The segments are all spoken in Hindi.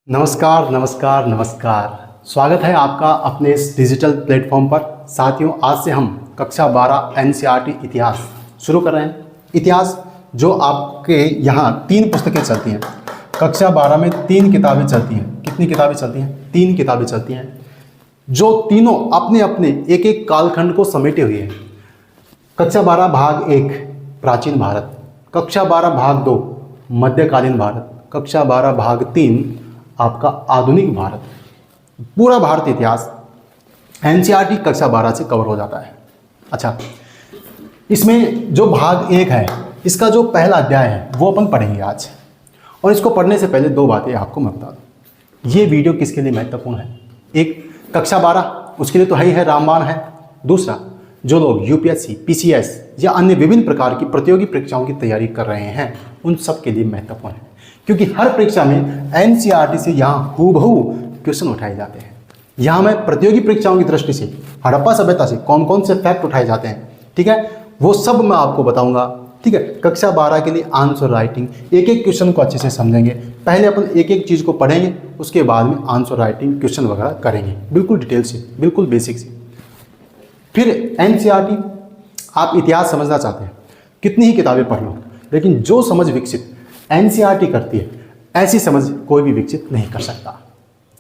नमस्कार नमस्कार नमस्कार। स्वागत है आपका अपने इस डिजिटल प्लेटफॉर्म पर। साथियों, आज से हम कक्षा 12 एनसीईआरटी इतिहास शुरू कर रहे हैं। इतिहास जो आपके यहाँ 3 पुस्तकें चलती हैं। कक्षा 12 में 3 किताबें चलती हैं। कितनी किताबें चलती हैं? 3 किताबें चलती हैं, जो तीनों अपने अपने एक एक कालखंड को समेटे हुए हैं। कक्षा 12 भाग 1 प्राचीन भारत, कक्षा 12 भाग 2 मध्यकालीन भारत, कक्षा 12 भाग 3 आपका आधुनिक भारत। पूरा भारत इतिहास एनसीईआरटी कक्षा 12 से कवर हो जाता है। अच्छा, इसमें जो भाग 1 है, इसका जो पहला अध्याय है वो अपन पढ़ेंगे आज। और इसको पढ़ने से पहले 2 बातें आपको मैं बता दूँ। ये वीडियो किसके लिए महत्वपूर्ण है? एक, कक्षा 12 उसके लिए तो है ही है, रामबाण है। दूसरा, जो लोग यूपीएससी, पीसीएस या अन्य विभिन्न प्रकार की प्रतियोगी परीक्षाओं की तैयारी कर रहे हैं, उन सब के लिए महत्वपूर्ण है। क्योंकि हर परीक्षा में एनसीईआरटी से यहाँ हूबहू क्वेश्चन उठाए जाते हैं। यहाँ मैं प्रतियोगी परीक्षाओं की दृष्टि से हड़प्पा सभ्यता से कौन कौन से फैक्ट उठाए जाते हैं, ठीक है, वो सब मैं आपको बताऊंगा। ठीक है, कक्षा 12 के लिए आंसर राइटिंग, एक एक क्वेश्चन को अच्छे से समझेंगे। पहले अपन एक एक चीज़ को पढ़ेंगे, उसके बाद में आंसर राइटिंग क्वेश्चन वगैरह करेंगे, बिल्कुल डिटेल से, बिल्कुल बेसिक से। फिर एनसीईआरटी, आप इतिहास समझना चाहते हैं, कितनी ही किताबें पढ़ लो, लेकिन जो समझ विकसित एनसीईआरटी करती है, ऐसी समझ कोई भी विकसित नहीं कर सकता।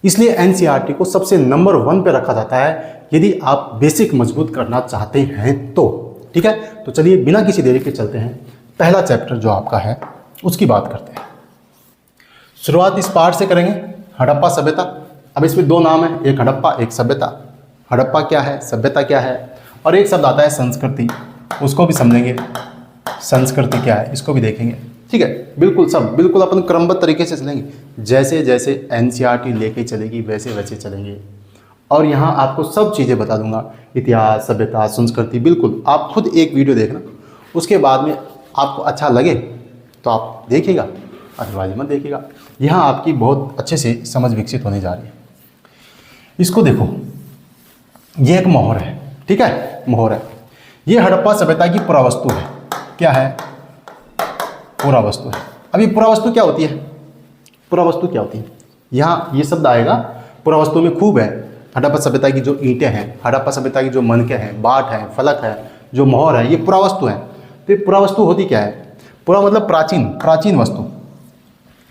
इसलिए एनसीईआरटी को सबसे नंबर 1 पे रखा जाता है, यदि आप बेसिक मजबूत करना चाहते हैं तो। ठीक है, तो चलिए बिना किसी देरी के चलते हैं। पहला चैप्टर जो आपका है उसकी बात करते हैं। शुरुआत इस पार्ट से करेंगे, हड़प्पा सभ्यता। अब इसमें 2 नाम है, एक हड़प्पा एक सभ्यता। हड़प्पा क्या है, सभ्यता क्या है, और एक शब्द आता है संस्कृति, उसको भी समझेंगे। संस्कृति क्या है, इसको भी देखेंगे। ठीक है, बिल्कुल सब बिल्कुल अपन क्रमबद्ध तरीके से चलेंगे। जैसे जैसे एनसीईआरटी लेके चलेगी वैसे वैसे चलेंगे। और यहाँ आपको सब चीज़ें बता दूंगा, इतिहास, सभ्यता, संस्कृति। बिल्कुल आप खुद एक वीडियो देखना, उसके बाद में आपको अच्छा लगे तो आप देखिएगा, अदरवाइज मत देखिएगा। यहाँ आपकी बहुत अच्छे से समझ विकसित होने जा रही है। इसको देखो, ये एक मोहर है। ठीक है, मोहर है। ये हड़प्पा सभ्यता की पुरावस्तु है। क्या है? पुरावस्तु है। अब ये पुरावस्तु क्या होती है? पुरावस्तु क्या होती है? यहाँ ये शब्द आएगा। पुरावस्तु में खूब है, हड़प्पा सभ्यता की जो ईंटें हैं, हड़प्पा सभ्यता की जो मनके हैं, बाट है, फलक है, जो मोहर है, ये पुरावस्तु है। तो ये पुरावस्तु होती क्या है? पुरा मतलब प्राचीन, प्राचीन वस्तु।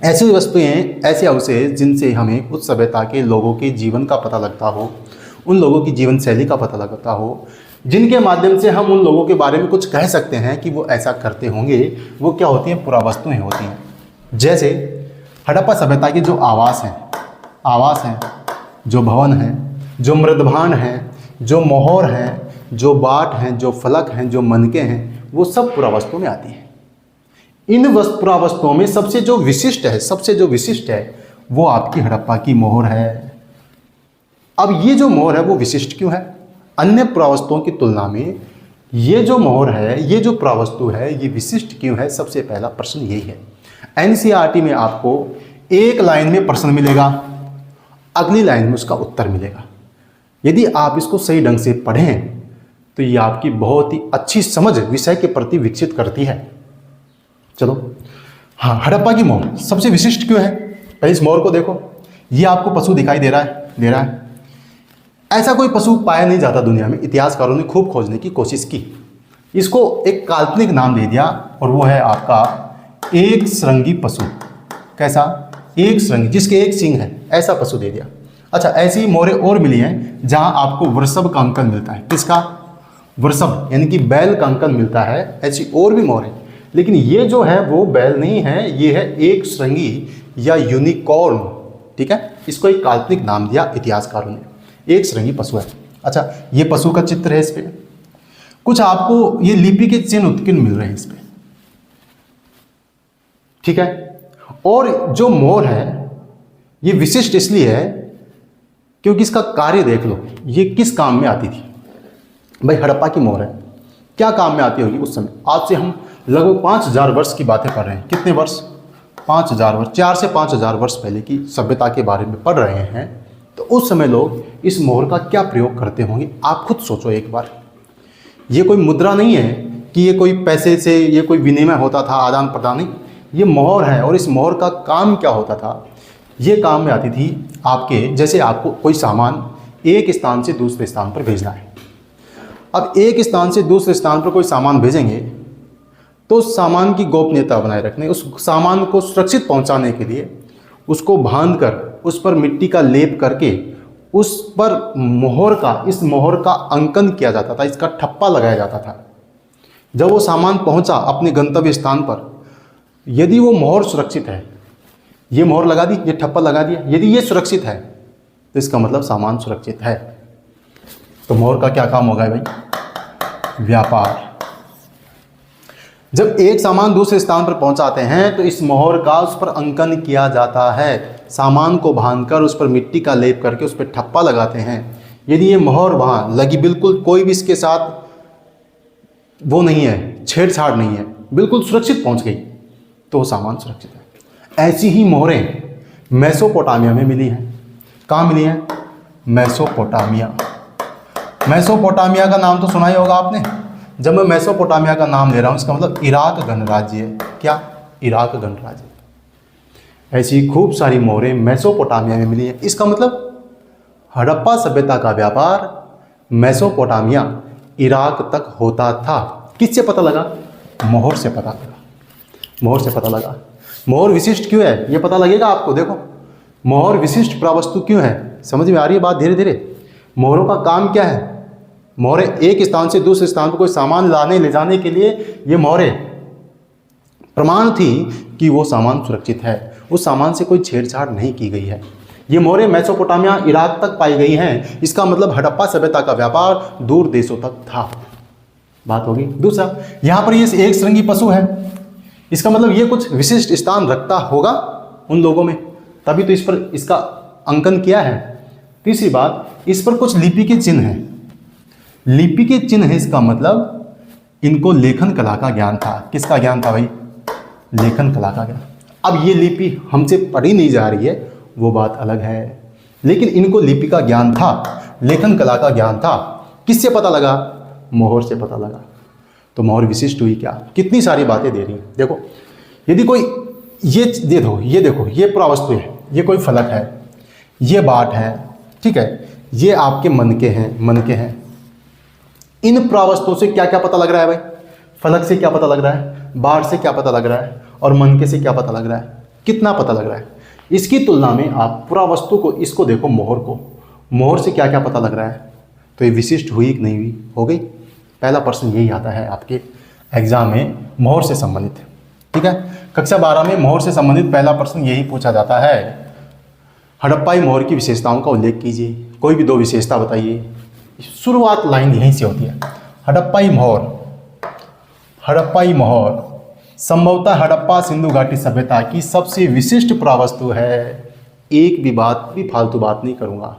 ऐसी वस्तुएं, ऐसे अवशेष जिनसे हमें उस सभ्यता के लोगों के जीवन का पता लगता हो, उन लोगों की जीवन शैली का पता लगता हो, जिनके माध्यम से हम उन लोगों के बारे में कुछ कह सकते हैं कि वो ऐसा करते होंगे, वो क्या होती हैं? पुरावस्तुएं होती हैं। जैसे हड़प्पा सभ्यता के जो आवास हैं, जो भवन हैं, जो मृदभांड हैं, जो मोहर हैं, जो बाट हैं, जो फलक हैं, जो मनके हैं, वो सब पुरावस्तु में आती हैं। इन पुरावस्तुओं में सबसे जो विशिष्ट है वो आपकी हड़प्पा की मोहर है। अब ये जो मोहर है वो विशिष्ट क्यों है? अन्य पुरावस्तुओं की तुलना में ये जो मोहर है, ये जो पुरावस्तु है, ये विशिष्ट क्यों है? सबसे पहला प्रश्न यही है। एनसीईआरटी में आपको एक लाइन में प्रश्न मिलेगा, अगली लाइन में उसका उत्तर मिलेगा। यदि आप इसको सही ढंग से पढ़ें तो ये आपकी बहुत ही अच्छी समझ विषय के प्रति विकसित करती है। चलो, हाँ, हड़प्पा की मोहर सबसे विशिष्ट क्यों है? पहले इस मोहर को देखो, ये आपको पशु दिखाई दे रहा है। ऐसा कोई पशु पाया नहीं जाता दुनिया में। इतिहासकारों ने खूब खोजने की कोशिश की, इसको एक काल्पनिक नाम दे दिया, और वो है आपका एक श्रृंगी पशु। कैसा? एक श्रृंगी, जिसके एक सींग है, ऐसा पशु दे दिया। अच्छा, ऐसी मोहरें और मिली हैं जहां आपको वृषभ का अंकन मिलता है। किसका? वृषभ, यानी कि बैल का अंकन मिलता है। ऐसी और भी मोहरें, लेकिन ये जो है वो बैल नहीं है, ये है एक श्रृंगी या यूनिकॉर्न। ठीक है, इसको एक काल्पनिक नाम दिया इतिहासकारों ने, एक श्रृंगी पशु है। अच्छा, ये पशु का चित्र है। इस पे कुछ आपको ये लिपि के चिन्ह उत्कीर्ण मिल रहे हैं इस पे। ठीक है, और जो मोहर है ये विशिष्ट इसलिए है क्योंकि इसका कार्य देख लो, ये किस काम में आती थी। भाई, हड़प्पा की मोहर है, क्या काम में आती होगी उस समय? आज से हम लगभग 5000 वर्ष की बातें कर रहे हैं। कितने वर्ष? 5000 वर्ष, 4 से 5000 वर्ष पहले की सभ्यता के बारे में पढ़ रहे हैं। तो उस समय लोग इस मोहर का क्या प्रयोग करते होंगे, आप खुद सोचो एक बार। ये कोई मुद्रा नहीं है कि ये कोई पैसे से ये कोई विनिमय होता था, आदान प्रदान नहीं। ये मोहर है, और इस मोहर का काम क्या होता था ये काम में आती थी आपके, जैसे आपको कोई सामान एक स्थान से दूसरे स्थान पर भेजना है। अब एक स्थान से दूसरे स्थान पर कोई सामान भेजेंगे तो उस सामान की गोपनीयता बनाए रखने, उस सामान को सुरक्षित पहुंचाने के लिए उसको बांधकर उस पर मिट्टी का लेप करके उस पर इस मोहर का अंकन किया जाता था, इसका ठप्पा लगाया जाता था। जब वो सामान पहुंचा अपने गंतव्य स्थान पर, यदि वो मोहर सुरक्षित है, ये मोहर लगा दी, ये ठप्पा लगा दिया, यदि ये सुरक्षित है तो इसका मतलब सामान सुरक्षित है। तो मोहर का क्या काम होगा भाई? व्यापार। जब एक सामान दूसरे स्थान पर पहुंचाते हैं तो इस मोहर का उस पर अंकन किया जाता है, सामान को बांधकर उस पर मिट्टी का लेप करके उस पर ठप्पा लगाते हैं। यदि ये मोहर वहाँ लगी, बिल्कुल कोई भी इसके साथ वो नहीं है, छेड़छाड़ नहीं है, बिल्कुल सुरक्षित पहुंच गई, तो वो सामान सुरक्षित है। ऐसी ही मोहरें मेसोपोटामिया में मिली हैं। कहाँ मिली हैं? मेसोपोटामिया। मेसोपोटामिया का नाम तो सुना ही होगा आपने। जब मैं मेसोपोटामिया का नाम ले रहा हूँ, इसका मतलब इराक गणराज्य है। क्या? इराक गणराज्य। ऐसी खूब सारी मोहरें मेसोपोटामिया में मिली हैं। इसका मतलब हड़प्पा सभ्यता का व्यापार मेसोपोटामिया, इराक तक होता था। किससे पता लगा? मोहर से पता लगा। मोहर से पता लगा। मोहर विशिष्ट क्यों है, ये पता लगेगा आपको। देखो, मोहर विशिष्ट प्रावस्तु क्यों है, समझ में आ रही है बात धीरे धीरे। मोहरों का काम क्या है? मोहरें एक स्थान से दूसरे स्थान पर कोई सामान लाने ले जाने के लिए ये मोहरें प्रमाण थी कि वो सामान सुरक्षित है, उस सामान से कोई छेड़छाड़ नहीं की गई है। ये मोहरें मेसोपोटामिया, इराक तक पाई गई हैं। इसका मतलब हड़प्पा सभ्यता का व्यापार दूर देशों तक था। बात होगी। दूसरा, यहाँ पर ये एक श्रृंगी पशु है, इसका मतलब ये कुछ विशिष्ट स्थान रखता होगा उन लोगों में, तभी तो इस पर इसका अंकन किया है। तीसरी बात, इस पर कुछ लिपि के चिन्ह हैं। लिपि के चिन्ह है, इसका मतलब इनको लेखन कला का ज्ञान था। किसका ज्ञान था भाई? लेखन कला का ज्ञान। अब ये लिपि हमसे पढ़ी नहीं जा रही है, वो बात अलग है, लेकिन इनको लिपि का ज्ञान था, लेखन कला का ज्ञान था। किससे पता लगा? मोहर से पता लगा। तो मोहर विशिष्ट हुई क्या? कितनी सारी बातें दे रही हैं। देखो, यदि कोई ये देखो, ये पुरावस्तु है, ये कोई फलक है, ये बाट है, ठीक है, ये आपके मनके हैं। इन पुरावस्तुओं से क्या क्या पता लग रहा है भाई? फलक से क्या पता लग रहा है, बाट से क्या पता लग रहा है, और मनके से क्या पता लग रहा है? कितना पता लग रहा है? इसकी तुलना में आप पुरावस्तु को, इसको देखो, मोहर को, मोहर से क्या क्या पता लग रहा है? तो ये विशिष्ट हुई कि नहीं हुई? हो गई। पहला प्रश्न यही आता है आपके एग्जाम में, मोहर से संबंधित। ठीक है, कक्षा 12 में मोहर से संबंधित पहला प्रश्न यही पूछा जाता है। हड़प्पाई मोहर की विशेषताओं का उल्लेख कीजिए, कोई भी 2 विशेषता बताइए। शुरुआत लाइन यहीं से होती है। हड़प्पाई मोहर संभवतः हड़प्पा सिंधु घाटी सभ्यता की सबसे विशिष्ट पुरावस्तु है। एक भी बात भी फालतू बात नहीं करूंगा,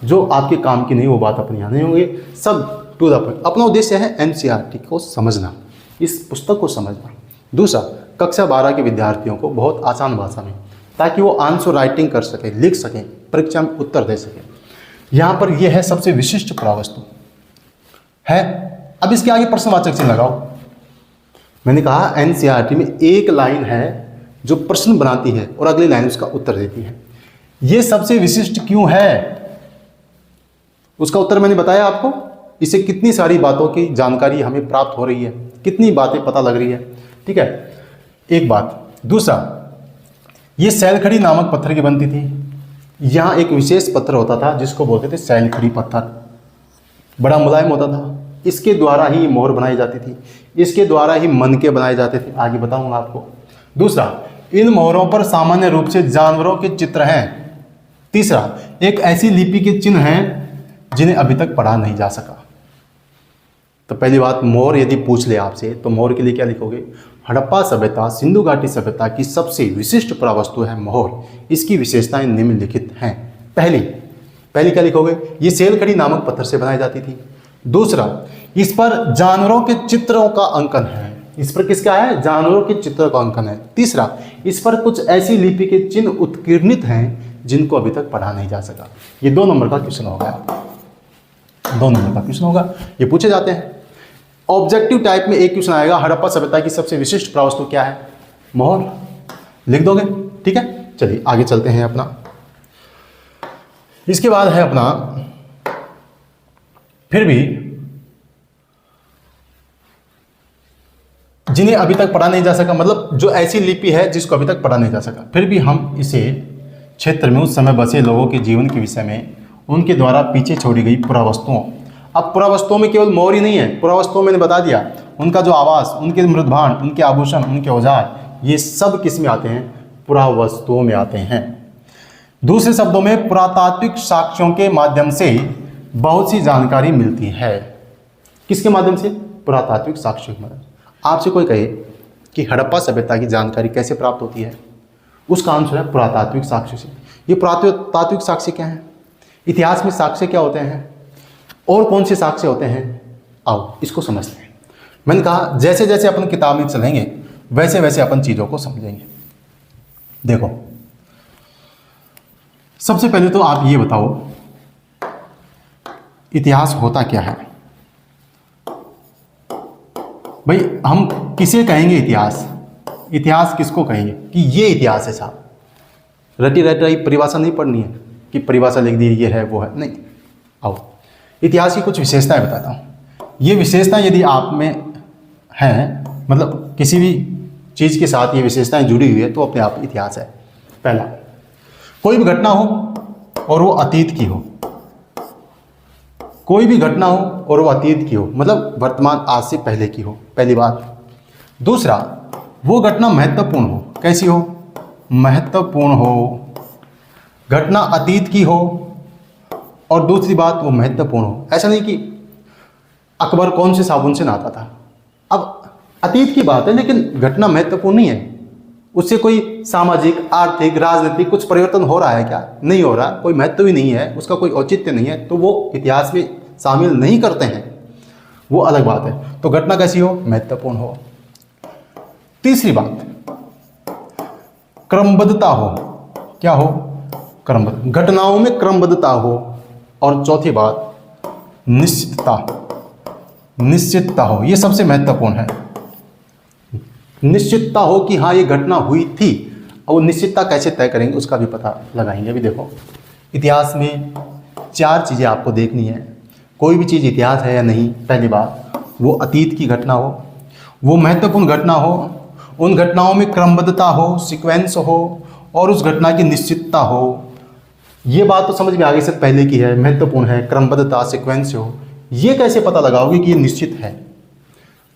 जो आपके काम की नहीं वो बात अपनी यहाँ नहीं होंगी, सब टू द पॉइंट। अपना उद्देश्य है एनसीईआरटी को समझना, इस पुस्तक को समझना। दूसरा, कक्षा 12 के विद्यार्थियों को बहुत आसान भाषा में, ताकि वो आंसर राइटिंग कर सकें, लिख सकें, परीक्षा में उत्तर दे सकें। यहाँ पर यह है सबसे विशिष्ट पुरावस्तु है। अब इसके आगे प्रश्नवाचक चिन्ह लगाओ। मैंने कहा एनसीईआरटी में एक लाइन है जो प्रश्न बनाती है और अगली लाइन उसका उत्तर देती है। ये सबसे विशिष्ट क्यों है, उसका उत्तर मैंने बताया आपको। इससे कितनी सारी बातों की जानकारी हमें प्राप्त हो रही है, कितनी बातें पता लग रही है। ठीक है, एक बात। दूसरा, ये सैलखड़ी नामक पत्थर की बनती थी। यहाँ एक विशेष पत्थर होता था जिसको बोलते थे सैलखड़ी पत्थर, बड़ा मुलायम होता था। इसके द्वारा ही मोहर बनाई जाती थी, इसके द्वारा ही मनके बनाए जाते थे। आगे बताऊंगा आपको। दूसरा, इन मोहरों पर सामान्य रूप से जानवरों के चित्र हैं। तीसरा, एक ऐसी लिपि के चिन्ह हैं जिन्हें अभी तक पढ़ा नहीं जा सका। तो पहली बात, मोहर यदि पूछ ले आपसे तो मोहर के लिए क्या लिखोगे? हड़प्पा सभ्यता सिंधु घाटी सभ्यता की सबसे विशिष्ट पुरावस्तु है मोहर। इसकी विशेषताएं निम्नलिखित हैं। पहली क्या लिखोगे? ये सैलखड़ी नामक पत्थर से बनाई जाती थी। दूसरा, इस पर जानवरों के चित्रों का अंकन है। इस पर किसका है? जानवरों के चित्रों का अंकन है। तीसरा, इस पर कुछ ऐसी लिपि के चिन्ह उत्कीर्णित हैं जिनको अभी तक पढ़ा नहीं जा सका। ये 2 नंबर का क्वेश्चन होगा, 2 नंबर का क्वेश्चन होगा, ये पूछे जाते हैं। ऑब्जेक्टिव टाइप में एक क्वेश्चन आएगा, हड़प्पा सभ्यता की सबसे विशिष्ट पुरावस्तु क्या है? मोहर। लिख दोगे? ठीक है, चलिए आगे चलते हैं अपना। इसके बाद है अपना, फिर भी जिन्हें अभी तक पढ़ा नहीं जा सका, मतलब जो ऐसी लिपि है जिसको अभी तक पढ़ा नहीं जा सका, फिर भी हम इसे क्षेत्र में उस समय बसे लोगों के जीवन के विषय में उनके द्वारा पीछे छोड़ी गई पुरावस्तुओं, अब पुरावस्तुओं में केवल मोहर ही नहीं है, पुरावस्तुओं मैंने बता दिया, उनका जो आवास, उनके मृदभांड, उनके आभूषण, उनके औजार, ये सब किस में आते हैं? पुरावस्तुओं में आते हैं। दूसरे शब्दों में पुरातात्विक साक्ष्यों के माध्यम से बहुत सी जानकारी मिलती है। किसके माध्यम से? पुरातात्विक साक्ष्यों के माध्यम से। आपसे कोई कहे कि हड़प्पा सभ्यता की जानकारी कैसे प्राप्त होती है, उसका आंसर है पुरातात्विक साक्ष्य से। ये पुरातात्विक साक्ष्य क्या है? इतिहास में साक्ष्य क्या होते हैं और कौन से साक्ष्य होते हैं, आओ इसको समझते हैं। मैंने कहा जैसे जैसे अपन किताब में चलेंगे वैसे वैसे अपन चीज़ों को समझेंगे। देखो, सबसे पहले तो आप ये बताओ इतिहास होता क्या है? भाई हम किसे कहेंगे इतिहास? इतिहास किसको कहेंगे कि ये इतिहास है साहब? रटी रटाई परिभाषा नहीं पढ़नी है कि परिभाषा लिख दी ये है वो है, नहीं। आओ इतिहास की कुछ विशेषताएं बताता हूँ। ये विशेषताएं यदि आप में हैं, मतलब किसी भी चीज़ के साथ ये विशेषताएं जुड़ी हुई है तो अपने आप इतिहास है। पहला, कोई भी घटना हो और वो अतीत की हो, कोई भी घटना हो और वो अतीत की हो, मतलब वर्तमान आज से पहले की हो, पहली बात। दूसरा, वो घटना महत्वपूर्ण हो। कैसी हो? महत्वपूर्ण हो। घटना अतीत की हो और दूसरी बात वो महत्वपूर्ण हो। ऐसा नहीं कि अकबर कौन से साबुन से नहाता था, अब अतीत की बात है लेकिन घटना महत्वपूर्ण नहीं है, उससे कोई सामाजिक, आर्थिक, राजनीतिक कुछ परिवर्तन हो रहा है क्या? नहीं हो रहा, कोई महत्व ही नहीं है, उसका कोई औचित्य नहीं है, तो वो इतिहास में शामिल नहीं करते हैं, वो अलग बात है। तो घटना कैसी हो? महत्वपूर्ण हो। तीसरी बात, क्रमबद्धता हो। क्या हो? क्रमबद्ध, घटनाओं में क्रमबद्धता हो। और चौथी बात, निश्चितता, निश्चितता हो। ये सबसे महत्वपूर्ण है। निश्चितता हो कि हाँ ये घटना हुई थी, और निश्चितता कैसे तय करेंगे उसका भी पता लगाएंगे। अभी देखो, इतिहास में 4 चीज़ें आपको देखनी है। कोई भी चीज़ इतिहास है या नहीं, पहली बात वो अतीत की घटना हो, वो महत्वपूर्ण घटना हो, उन घटनाओं में क्रमबद्धता हो, सीक्वेंस हो, और उस घटना की निश्चितता हो। ये बात तो समझ में आ गई, से पहले की है, महत्वपूर्ण है, क्रमबद्धता, सीक्वेंस हो। ये कैसे पता लगाओगे कि ये निश्चित है?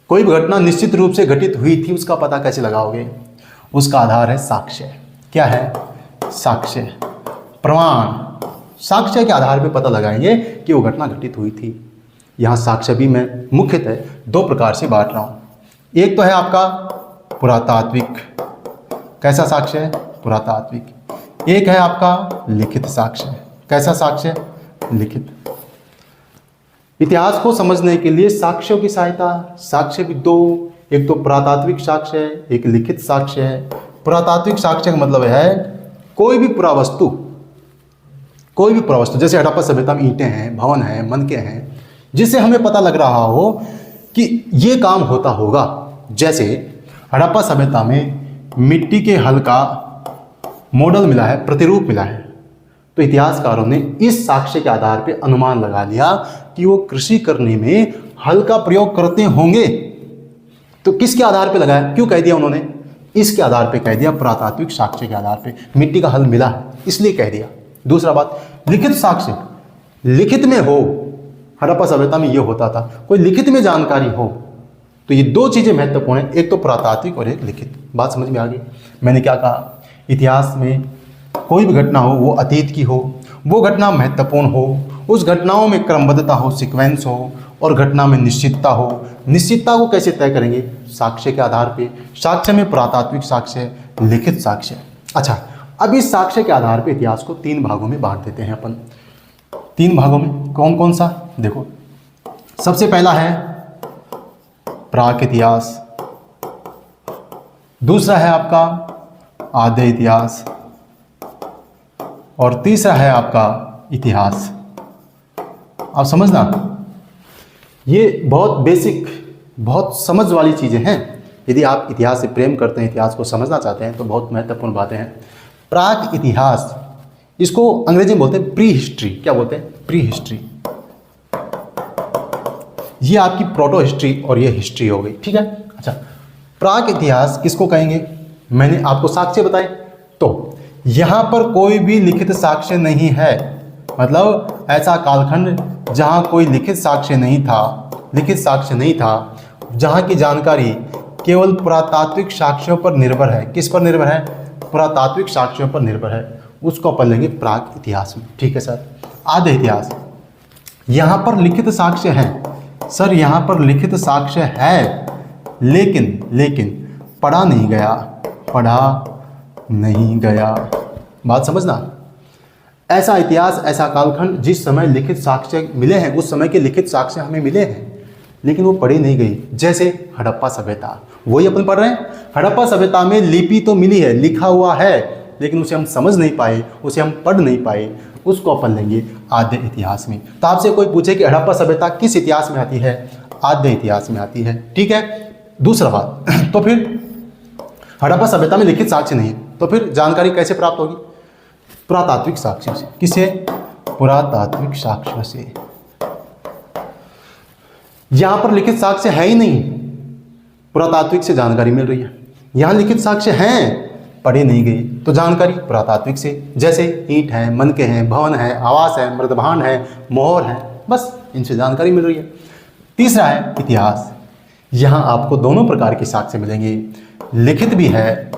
कोई भी घटना निश्चित रूप से घटित हुई थी, उसका पता कैसे लगाओगे? उसका आधार है साक्ष्य। क्या है? साक्ष्य, प्रमाण। साक्ष्य के आधार पर पता लगाएंगे कि वो घटना घटित हुई थी। यहाँ साक्ष्य भी मैं मुख्यतः 2 प्रकार से बांट रहा हूँ। एक तो है आपका पुरातात्विक। कैसा साक्ष्य है? पुरातात्विक। एक है आपका लिखित साक्ष्य। कैसा साक्ष्य? लिखित। इतिहास को समझने के लिए साक्ष्यों की सहायता। साक्ष्य भी 2, एक तो पुरातात्विक साक्ष्य है, एक लिखित साक्ष्य है। पुरातात्विक साक्ष्य का मतलब है कोई भी पुरावस्तु, कोई भी पुरावस्तु, जैसे हड़प्पा सभ्यता में ईंटें हैं, भवन हैं, मनके हैं, जिससे हमें पता लग रहा हो कि ये काम होता होगा। जैसे हड़प्पा सभ्यता में मिट्टी के हल का मॉडल मिला है, प्रतिरूप मिला है, तो इतिहासकारों ने इस साक्ष्य के आधार पर अनुमान लगा लिया कि वो कृषि करने में हल का प्रयोग करते होंगे। तो किसके आधार पर लगाया? क्यों कह दिया उन्होंने? इसके आधार पे कह दिया, पुरातात्विक साक्ष्य के आधार पे। मिट्टी का हल मिला इसलिए कह दिया। दूसरा बात, लिखित साक्ष्य। लिखित में हो, हड़प्पा सभ्यता में ये होता था, कोई लिखित में जानकारी हो, तो ये 2 चीज़ें महत्वपूर्ण हैं, एक तो पुरातात्विक और एक लिखित। बात समझ में आ गई? मैंने क्या कहा? इतिहास में कोई भी घटना हो वो अतीत की हो, वो घटना महत्वपूर्ण हो, उस घटनाओं में क्रमबद्धता हो, सीक्वेंस हो, और घटना में निश्चितता हो। निश्चितता को कैसे तय करेंगे? साक्ष्य के आधार पे। साक्ष्य में पुरातात्विक साक्ष्य, लिखित साक्ष्य। अच्छा, अब इस साक्ष्य के आधार पे इतिहास को 3 भागों में बांट देते हैं अपन। 3 भागों में कौन कौन सा? देखो, सबसे पहला है प्राक इतिहास, दूसरा है आपका आद्य इतिहास, और तीसरा है आपका इतिहास। आप समझना, ये बहुत बेसिक, बहुत समझ वाली चीज़ें हैं। यदि आप इतिहास से प्रेम करते हैं, इतिहास को समझना चाहते हैं, तो बहुत महत्वपूर्ण बातें हैं। प्राक इतिहास इसको अंग्रेजी में बोलते हैं प्री हिस्ट्री। क्या बोलते हैं? Pre history. ये आपकी प्रोटो हिस्ट्री और ये हिस्ट्री हो गई, ठीक है। अच्छा, प्राक इतिहास किसको कहेंगे? मैंने आपको साक्ष्य बताए, तो यहां पर कोई भी लिखित साक्ष्य नहीं है, मतलब ऐसा कालखंड जहां कोई लिखित साक्ष्य नहीं था, जहां की जानकारी केवल पुरातात्विक साक्ष्यों पर निर्भर है। किस पर निर्भर है? पुरातात्विक साक्ष्यों पर निर्भर है, उसको अपन लेंगे प्राक इतिहास में, ठीक है सर। आद्य इतिहास, यहां पर लिखित साक्ष्य है सर, यहां पर लिखित साक्ष्य है, लेकिन पढ़ा नहीं गया। बात समझना, ऐसा इतिहास, ऐसा कालखंड जिस समय लिखित साक्ष्य मिले हैं, उस समय के लिखित साक्ष्य हमें मिले हैं, लेकिन वो पढ़ी नहीं गई। जैसे हड़प्पा सभ्यता, वही अपन पढ़ रहे हैं। हड़प्पा सभ्यता में लिपि तो मिली है, लिखा हुआ है, लेकिन उसे हम समझ नहीं पाए, उसे हम पढ़ नहीं पाए, उसको अपन लेंगे आद्य इतिहास में। तो आपसे कोई पूछे कि हड़प्पा सभ्यता किस इतिहास में आती है? आद्य इतिहास में आती है, ठीक है। दूसरा बात, तो फिर हड़प्पा सभ्यता में लिखित साक्ष्य नहीं है, तो फिर जानकारी कैसे प्राप्त होगी? पुरातात्विक साक्ष्यों से। किसे? पुरातात्विक साक्ष्यों से। यहां पर लिखित साक्ष्य है ही नहीं, पुरातात्विक से जानकारी मिल रही है। यहां लिखित साक्ष्य हैं, पढ़े नहीं गई, तो जानकारी पुरातात्विक से। जैसे ईंट है, मनके हैं, भवन है, आवास है, मृदभांड है, मोहर है, बस इनसे जानकारी मिल रही है। तीसरा है इतिहास, यहां आपको दोनों प्रकार के साक्ष्य मिलेंगे, लिखित भी है,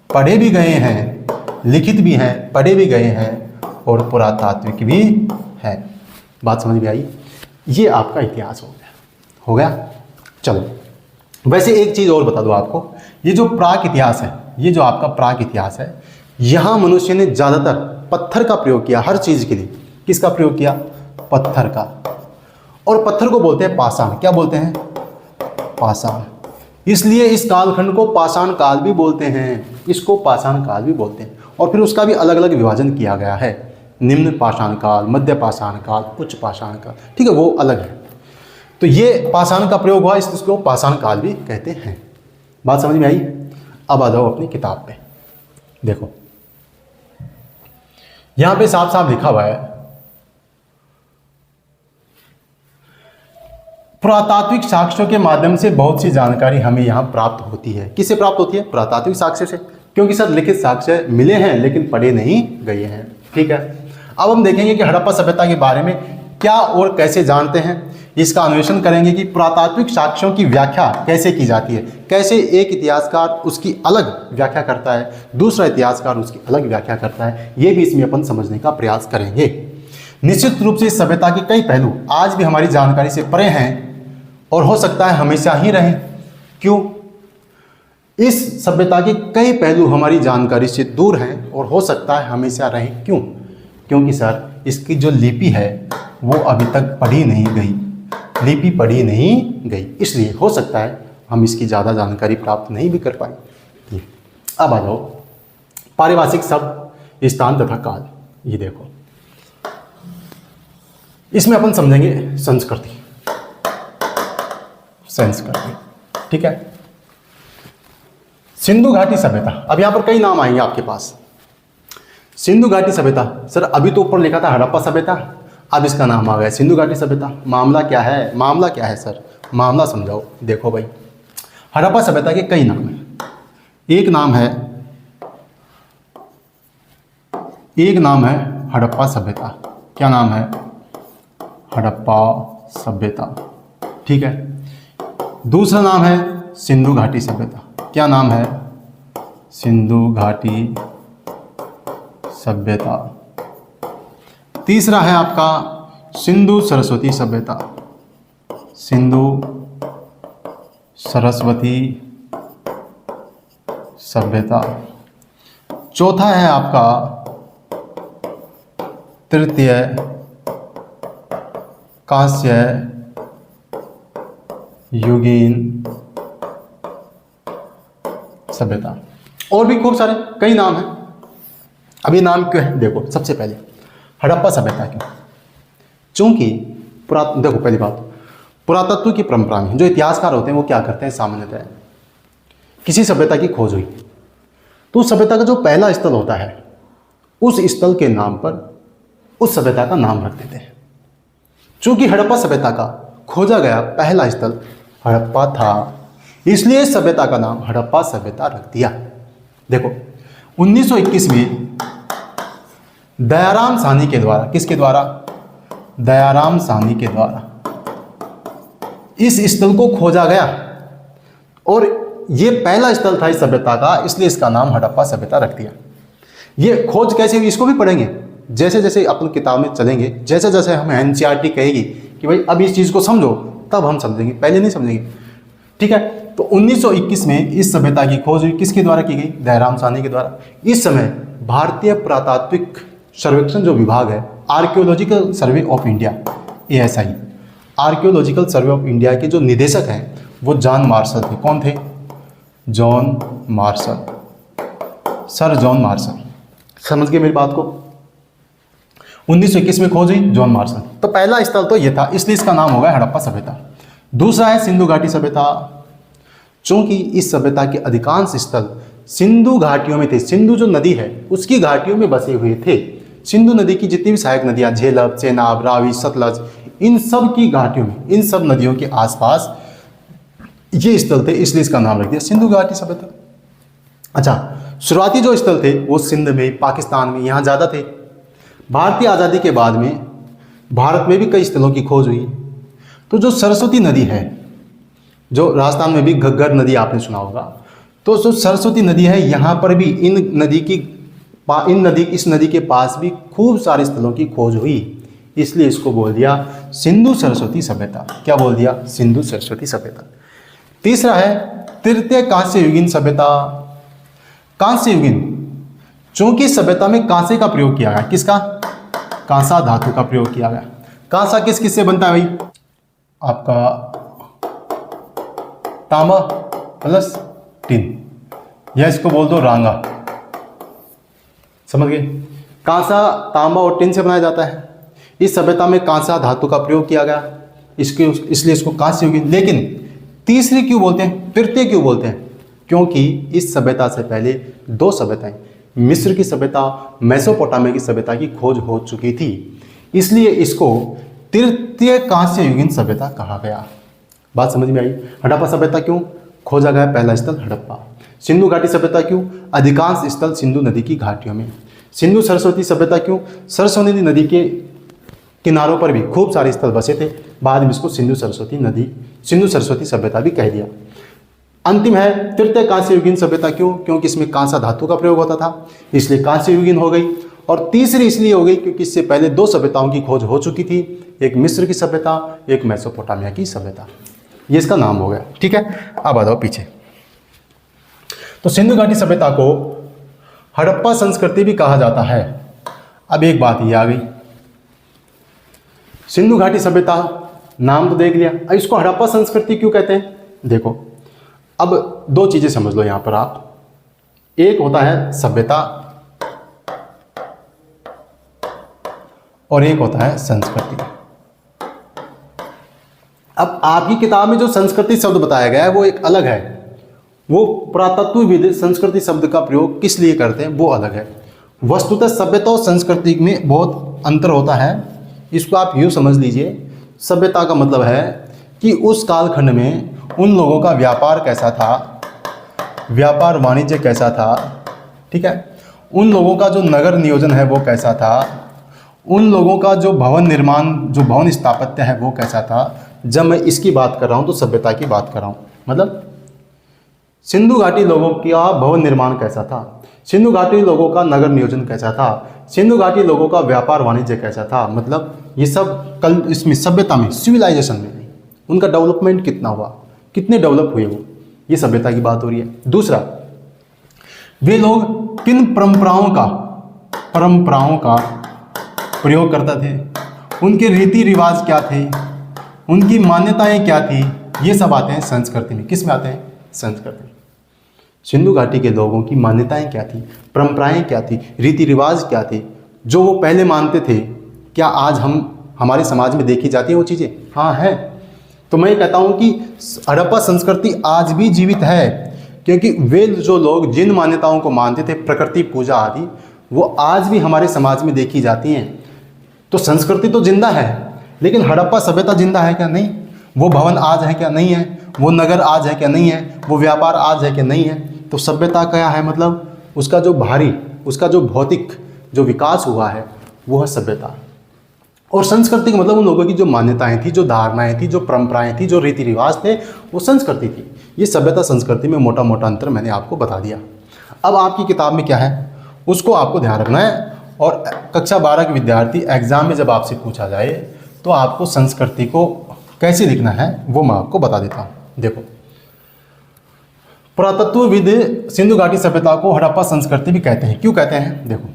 पढ़े भी गए हैं, लिखित भी हैं, पढ़े भी गए हैं, और पुरातात्विक भी है। बात समझ में आई? ये आपका इतिहास हो गया। चलो, वैसे एक चीज़ और बता दो आपको, ये जो प्राक इतिहास है, ये जो आपका प्राक इतिहास है, यहाँ मनुष्य ने ज़्यादातर पत्थर का प्रयोग किया हर चीज़ के लिए। किसका प्रयोग किया? पत्थर का। और पत्थर को बोलते हैं पाषाण। क्या बोलते हैं? पाषाण। इसलिए इस कालखंड को पाषाण काल भी बोलते हैं, इसको पाषाण काल भी बोलते हैं। और फिर उसका भी अलग अलग विभाजन किया गया है, निम्न पाषाण काल, मध्य पाषाण काल, उच्च पाषाण काल, ठीक है, वो अलग है। तो ये पाषाण का प्रयोग हुआ, इसको पाषाण काल भी कहते हैं। बात समझ में आई? अब आ जाओ अपनी किताब पे, देखो यहां पे साफ साफ लिखा हुआ है, पुरातात्विक साक्ष्यों के माध्यम से बहुत सी जानकारी हमें यहां प्राप्त होती है। किससे प्राप्त होती है? पुरातात्विक साक्ष्य से, क्योंकि सर लिखित साक्ष्य मिले हैं लेकिन पढ़े नहीं गए हैं, ठीक है। अब हम देखेंगे कि हड़प्पा सभ्यता के बारे में क्या और कैसे जानते हैं, इसका अन्वेषण करेंगे कि पुरातात्विक साक्ष्यों की व्याख्या कैसे की जाती है, कैसे एक इतिहासकार उसकी अलग व्याख्या करता है, दूसरा इतिहासकार उसकी अलग व्याख्या करता है, ये भी इसमें अपन समझने का प्रयास करेंगे। निश्चित रूप से इस सभ्यता के कई पहलू आज भी हमारी जानकारी से परे हैं और हो सकता है हमेशा ही रहें। क्यों? इस सभ्यता के कई पहलू हमारी जानकारी से दूर हैं और हो सकता है हमेशा रहें। क्यों? क्योंकि सर इसकी जो लिपि है वो अभी तक पढ़ी नहीं गई, लिपि पढ़ी नहीं गई, इसलिए हो सकता है हम इसकी ज़्यादा जानकारी प्राप्त नहीं भी कर पाए। अब आ जाओ पारिभाषिक शब्द, स्थान तथा काल। ये देखो, इसमें अपन समझेंगे संस्कृति, ठीक है। सिंधु घाटी सभ्यता, अब यहां पर कई नाम आएंगे आपके पास। सिंधु घाटी सभ्यता, सर अभी तो ऊपर लिखा था हड़प्पा सभ्यता, अब इसका नाम आ गया सिंधु घाटी सभ्यता। मामला क्या है? मामला क्या है सर? मामला समझाओ। देखो भाई, हड़प्पा सभ्यता के कई नाम हैं। एक नाम है हड़प्पा सभ्यता। क्या नाम है? हड़प्पा सभ्यता, ठीक है। दूसरा नाम है सिंधु घाटी सभ्यता। क्या नाम है? सिंधु घाटी सभ्यता। तीसरा है आपका सिंधु सरस्वती सभ्यता, सिंधु सरस्वती सभ्यता। चौथा है आपका तृतीय कांस्य युगीन सभ्यता। और भी खूब सारे कई नाम हैं। अभी नाम क्यों है? देखो, सबसे पहले हड़प्पा सभ्यता क्यों? चूंकि देखो, पहली बात, पुरातत्व की परंपरा में जो इतिहासकार होते हैं वो क्या करते हैं, सामान्यतः किसी सभ्यता की खोज हुई तो उस सभ्यता का जो पहला स्थल होता है उस स्थल के नाम पर उस सभ्यता का नाम रख देते हैं। चूंकि हड़प्पा सभ्यता का खोजा गया पहला स्थल हड़प्पा था, इसलिए इस सभ्यता का नाम हड़प्पा सभ्यता रख दिया। देखो 1921 में दयाराम साहनी के द्वारा, किसके द्वारा? दयाराम साहनी के द्वारा इस स्थल को खोजा गया और ये पहला स्थल था इस सभ्यता का, इसलिए इसका नाम हड़प्पा सभ्यता रख दिया। ये खोज कैसे हुई इसको भी पढ़ेंगे, जैसे जैसे अपन किताब में चलेंगे, जैसे जैसे हमें एनसीईआरटी कहेगी कि भाई अब इस चीज़ को समझो, तब हम समझेंगे, पहले नहीं समझेंगे। ठीक है, तो 1921 में इस सभ्यता की खोज हुई, किसके द्वारा की गई? दयाराम साहनी के द्वारा। इस समय भारतीय पुरातात्विक सर्वेक्षण जो विभाग है, archaeological survey of India, ASI, archaeological survey of India के जो निदेशक हैं वो जॉन मार्शल थे। कौन थे? John Marshall, sir John Marshall. समझ गए मेरी बात को? 1921 में खोज हुई, जॉन मार्शल। तो पहला स्थल तो ये था, इसलिए इसका नाम हो गया हड़प्पा सभ्यता। दूसरा है सिंधु घाटी सभ्यता। चूंकि इस सभ्यता के अधिकांश स्थल सिंधु घाटियों में थे, सिंधु जो नदी है उसकी घाटियों में बसे हुए थे। सिंधु नदी की जितनी भी सहायक नदियां, झेलम, चेनाब, रावी, सतलज, इन सब की घाटियों में, इन सब नदियों के आसपास ये स्थल थे, इसलिए इसका नाम रख दिया सिंधु घाटी सभ्यता। अच्छा, शुरुआती जो स्थल थे वो सिंध में, पाकिस्तान में, यहाँ ज़्यादा थे। भारतीय आज़ादी के बाद में भारत में भी कई स्थलों की खोज हुई। तो जो सरस्वती नदी है, जो राजस्थान में भी घग्गर नदी आपने सुना होगा, तो जो सरस्वती नदी है यहाँ पर भी इस नदी के पास भी खूब सारे स्थलों की खोज हुई, इसलिए इसको बोल दिया सिंधु सरस्वती सभ्यता। क्या बोल दिया? सिंधु सरस्वती सभ्यता। तीसरा है तृतीय कांस्य युगीन सभ्यता। कांस्य युगीन, चूंकि सभ्यता में कांसे का प्रयोग किया गया, किसका? कांसा धातु का प्रयोग किया गया। कांसा किस किस से बनता है भाई? आपका तांबा प्लस टिन, या इसको बोल दो रांगा। समझ गए? कांसा तांबा और टिन से बनाया जाता है। इस सभ्यता में कांसा धातु का प्रयोग किया गया, इसलिए इसको कांस्य युगीन। लेकिन तीसरी क्यों बोलते हैं, तृतीय क्यों बोलते हैं? क्योंकि इस सभ्यता से पहले दो सभ्यताएं, मिस्र की सभ्यता, मेसोपोटामिया की सभ्यता की खोज हो चुकी थी, इसलिए इसको तृतीय कांस्य युगीन सभ्यता कहा गया। बात समझ में आई? हड़प्पा सभ्यता क्यों? खोजा गया पहला स्थल हड़प्पा। सिंधु घाटी सभ्यता क्यों? अधिकांश स्थल सिंधु नदी की घाटियों में। सिंधु सरस्वती सभ्यता क्यों? सरस्वती नदी के किनारों पर भी खूब सारे स्थल बसे थे, बाद में इसको सिंधु सरस्वती सभ्यता भी कह दिया। अंतिम है तृतीय कांस्य युगीन सभ्यता क्यों? क्योंकि इसमें कांसा धातु का प्रयोग होता था, इसलिए कांस्य युगीन हो गई। और तीसरी इसलिए हो गई क्योंकि इससे पहले दो सभ्यताओं की खोज हो चुकी थी, एक मिस्र की सभ्यता, एक मेसोपोटामिया की सभ्यता। ये इसका नाम हो गया। ठीक है, अब आ जाओ पीछे। तो सिंधु घाटी सभ्यता को हड़प्पा संस्कृति भी कहा जाता है। अब एक बात ये आ गई, सिंधु घाटी सभ्यता नाम तो देख लिया, अब इसको हड़प्पा संस्कृति क्यों कहते हैं? देखो, अब दो चीजें समझ लो यहां पर आप। एक होता है सभ्यता और एक होता है संस्कृति। अब आपकी किताब में जो संस्कृति शब्द बताया गया है वो एक अलग है, वो पुरातत्वविद संस्कृति शब्द का प्रयोग किस लिए करते हैं वो अलग है। वस्तुतः सभ्यता और संस्कृति में बहुत अंतर होता है। इसको आप यूँ समझ लीजिए, सभ्यता का मतलब है कि उस कालखंड में उन लोगों का व्यापार कैसा था, व्यापार वाणिज्य कैसा था, ठीक है, उन लोगों का जो नगर नियोजन है वो कैसा था, उन लोगों का जो भवन निर्माण, जो भवन स्थापत्य है वो कैसा था। जब मैं इसकी बात कर रहा हूँ तो सभ्यता की बात कर रहा हूँ। मतलब सिंधु घाटी लोगों का भवन निर्माण कैसा था, सिंधु घाटी लोगों का नगर नियोजन कैसा था, सिंधु घाटी लोगों का व्यापार वाणिज्य कैसा था। मतलब ये सब कल इसमें सभ्यता में, सिविलाइजेशन में उनका डेवलपमेंट कितना हुआ, कितने डेवलप हुए वो, ये सभ्यता की बात हो रही है। दूसरा, वे लोग किन परंपराओं का प्रयोग करते थे, उनके रीति रिवाज क्या थे, उनकी मान्यताएं क्या थी, ये सब आते हैं संस्कृति में। किस में आते हैं? संस्कृति। सिंधु घाटी के लोगों की मान्यताएं क्या थी, परंपराएं क्या थी, रीति रिवाज क्या थे, जो वो पहले मानते थे, क्या आज हमारे समाज में देखी जाती है वो चीज़ें? हाँ है। तो मैं कहता हूँ कि हड़प्पा संस्कृति आज भी जीवित है, क्योंकि वे जो लोग जिन मान्यताओं को मानते थे, प्रकृति पूजा आदि, वो आज भी हमारे समाज में देखी जाती हैं। तो संस्कृति तो जिंदा है, लेकिन हड़प्पा सभ्यता जिंदा है क्या? नहीं। वो भवन आज है क्या? नहीं है। वो नगर आज है क्या? नहीं है। वो व्यापार आज है क्या? नहीं है। तो सभ्यता क्या है? मतलब उसका जो भारी, उसका जो भौतिक जो विकास हुआ है वो है सभ्यता। और संस्कृति का मतलब उन लोगों की जो मान्यताएं थी, जो धारणाएं थी, जो परंपराएं थी, जो रीति रिवाज थे, वो संस्कृति थी। ये सभ्यता संस्कृति में मोटा मोटा अंतर मैंने आपको बता दिया। अब आपकी किताब में क्या है उसको आपको ध्यान रखना है। और कक्षा 12 के विद्यार्थी एग्जाम में जब आपसे पूछा जाए तो आपको संस्कृति को कैसे लिखना है वो मैं आपको बता देता हूँ। देखो, पुरातत्वविद सिंधु घाटी सभ्यता को हड़प्पा संस्कृति भी कहते हैं। क्यों कहते हैं? देखो,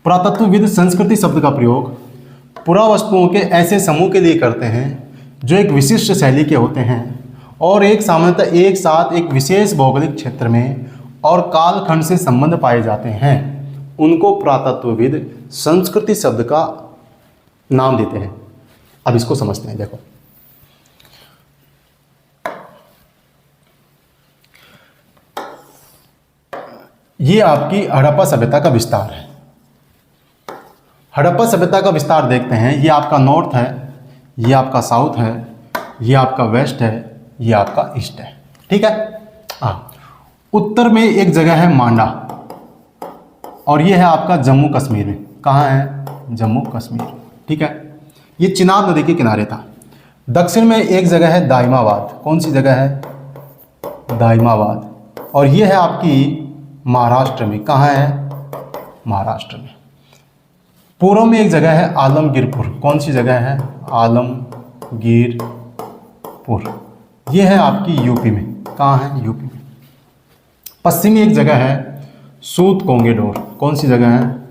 पुरातत्वविद संस्कृति शब्द का प्रयोग पुरावस्तुओं के ऐसे समूह के लिए करते हैं जो एक विशिष्ट शैली के होते हैं और एक सामान्यतः एक साथ एक विशेष भौगोलिक क्षेत्र में और कालखंड से संबंध पाए जाते हैं। उनको पुरातत्वविद संस्कृति शब्द का नाम देते हैं। अब इसको समझते हैं। देखो, ये आपकी हड़प्पा सभ्यता का विस्तार है। हड़प्पा सभ्यता का विस्तार देखते हैं। ये आपका नॉर्थ है, ये आपका साउथ है, ये आपका वेस्ट है, ये आपका ईस्ट है। ठीक है। हाँ, उत्तर में एक जगह है मांडा और ये है आपका जम्मू कश्मीर में। कहाँ है? जम्मू कश्मीर। ठीक है। ये चिनाब नदी के किनारे था। दक्षिण में एक जगह है दाइमाबाद। कौन सी जगह है? दाइमाबाद। और ये है आपकी महाराष्ट्र में। कहाँ है? महाराष्ट्र में। पूर्व में एक जगह है आलमगीरपुर। कौन सी जगह है? आलमगीरपुर। ये है आपकी यूपी में। कहाँ है? यूपी में। पश्चिम में एक जगह है सूत कोंगेडोर। कौन सी जगह है?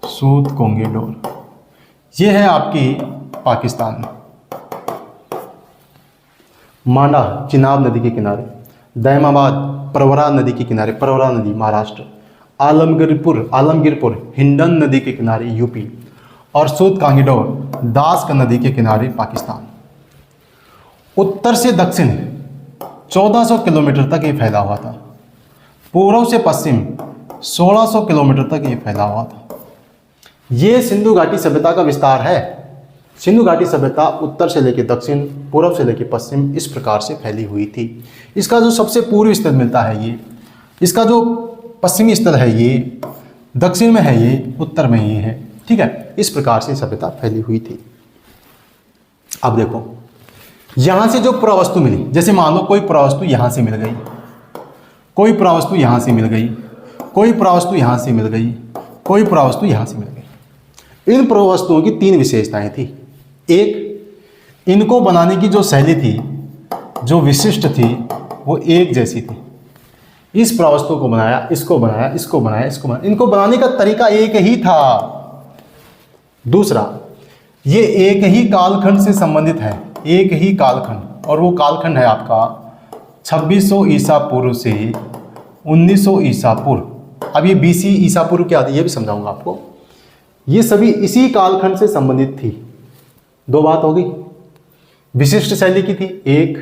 सूत कोंगेडोर। ये है आपकी पाकिस्तान में। मांडा चिनाब नदी के किनारे, दाइमाबाद प्रवरा नदी के किनारे, प्रवरा नदी महाराष्ट्र, आलमगीरपुर हिंडन नदी के किनारे यूपी और सूत कोंगेडोर दास का नदी के किनारे पाकिस्तान। उत्तर से दक्षिण 1400 किलोमीटर तक ये फैला हुआ था। पूर्व से पश्चिम 1600 किलोमीटर तक ये फैला हुआ था। ये सिंधु घाटी सभ्यता का विस्तार है। सिंधु घाटी सभ्यता उत्तर से लेकर दक्षिण, पूर्व से लेकर पश्चिम इस प्रकार से फैली हुई थी। इसका जो सबसे पूर्वी स्तर मिलता है ये, इसका जो पश्चिमी स्तर है ये, दक्षिण में है ये, उत्तर में ये है। ठीक है। इस प्रकार से सभ्यता फैली हुई थी। अब देखो, यहां से जो पुरावस्तु मिली, जैसे मान लो कोई पुरावस्तु यहां से मिल गई, कोई पुरावस्तु यहां से मिल गई, कोई पुरावस्तु यहां से मिल गई, कोई पुरावस्तु यहां से मिल गई। इन पुरावस्तुओं की 3 विशेषताएं थी। एक, इनको बनाने की जो शैली थी, जो विशिष्ट थी, वो एक जैसी थी। इस पुरावस्तु को बनाया, इसको बनाया, इसको बनाया, इसको बनाया, इनको बनाने का तरीका एक ही था। दूसरा, ये एक ही कालखंड से संबंधित है, एक ही कालखंड, और वो कालखंड है आपका 2600 ईसा पूर्व से 1900 ईसा पूर्व। अब ये BC ईसा पूर्व क्या आती है ये भी समझाऊंगा आपको। ये सभी इसी कालखंड से संबंधित थी। 2 बात हो गई। विशिष्ट शैली की थी 1,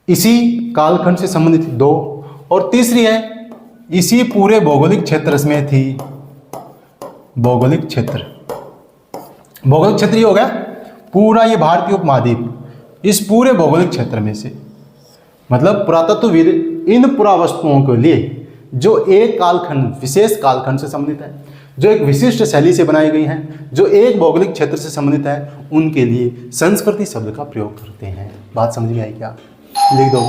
इसी कालखंड से संबंधित थी 2, और तीसरी है इसी पूरे भौगोलिक क्षेत्र में थी। भौगोलिक क्षेत्र, भौगोलिक क्षेत्र ये हो गया पूरा ये भारतीय उपमहाद्वीप, इस पूरे भौगोलिक क्षेत्र में से। मतलब पुरातत्वविद इन पुरावस्तुओं के लिए जो एक कालखंड, विशेष कालखंड से संबंधित है, जो एक विशिष्ट शैली से बनाई गई हैं, जो एक भौगोलिक क्षेत्र से संबंधित है, उनके लिए संस्कृति शब्द का प्रयोग करते हैं। बात समझ में आई क्या? लिख दो।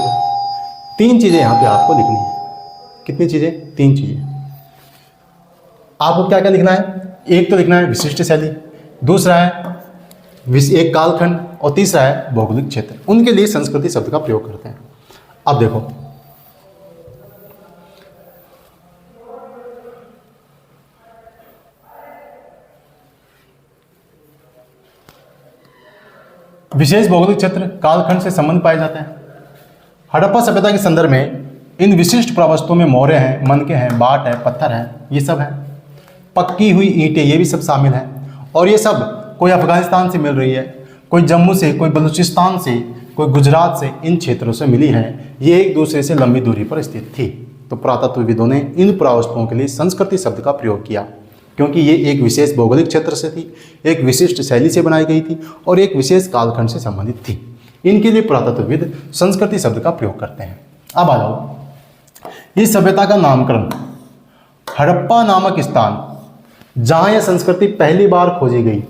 3 चीज़ें यहाँ पे आपको लिखनी है। कितनी चीज़ें? 3 चीज़ें। आपको क्या क्या लिखना है? एक तो लिखना है विशिष्ट शैली, दूसरा है एक कालखंड, और तीसरा है भौगोलिक क्षेत्र। उनके लिए संस्कृति शब्द का प्रयोग करते हैं। अब देखो, विशेष भौगोलिक क्षेत्र कालखंड से संबंध पाए जाते हैं। हड़प्पा सभ्यता के संदर्भ में इन विशिष्ट पुरावस्तुओं में मोहरे हैं, मनके हैं, बाट है, पत्थर हैं, ये सब है। पक्की हुई ईंटें, ये भी सब शामिल हैं। और ये सब कोई अफगानिस्तान से मिल रही है, कोई जम्मू से, कोई बलूचिस्तान से, कोई गुजरात से, इन क्षेत्रों से मिली है। ये एक दूसरे से लंबी दूरी पर स्थित थी। तो पुरातत्वविदों ने इन पुरावस्तुओं के लिए संस्कृति शब्द का प्रयोग किया, क्योंकि ये एक विशेष भौगोलिक क्षेत्र से थी, एक विशिष्ट शैली से बनाई गई थी और एक विशेष कालखंड से संबंधित थी। इनके लिए पुरातत्वविद संस्कृति शब्द का प्रयोग करते हैं। अब आ जाओ, इस सभ्यता का नामकरण हड़प्पा नामक स्थान जहाँ यह संस्कृति पहली बार खोजी गई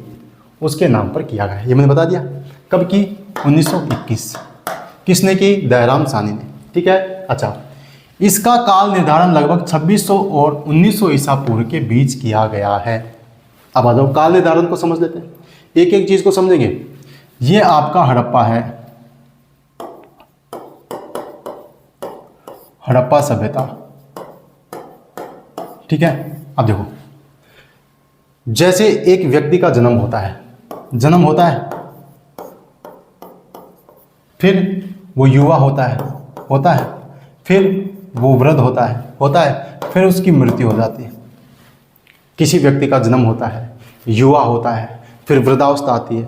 उसके नाम पर किया गया। ये मैंने बता दिया। कब की? 1921। किसने की? दयाराम साहनी ने। ठीक है। अच्छा, इसका काल निर्धारण लगभग 2600 और 1900 ईसा पूर्व के बीच किया गया है। अब आ जाओ, काल निर्धारण को समझ लेते हैं, एक एक चीज को समझेंगे। ये आपका हड़प्पा है, हड़प्पा सभ्यता। ठीक है। अब देखो, जैसे एक व्यक्ति का जन्म होता है, फिर वो युवा होता है, फिर वो वृद्ध होता है, फिर उसकी मृत्यु हो जाती है। किसी व्यक्ति का जन्म होता है, युवा होता है, फिर वृद्धावस्था आती है,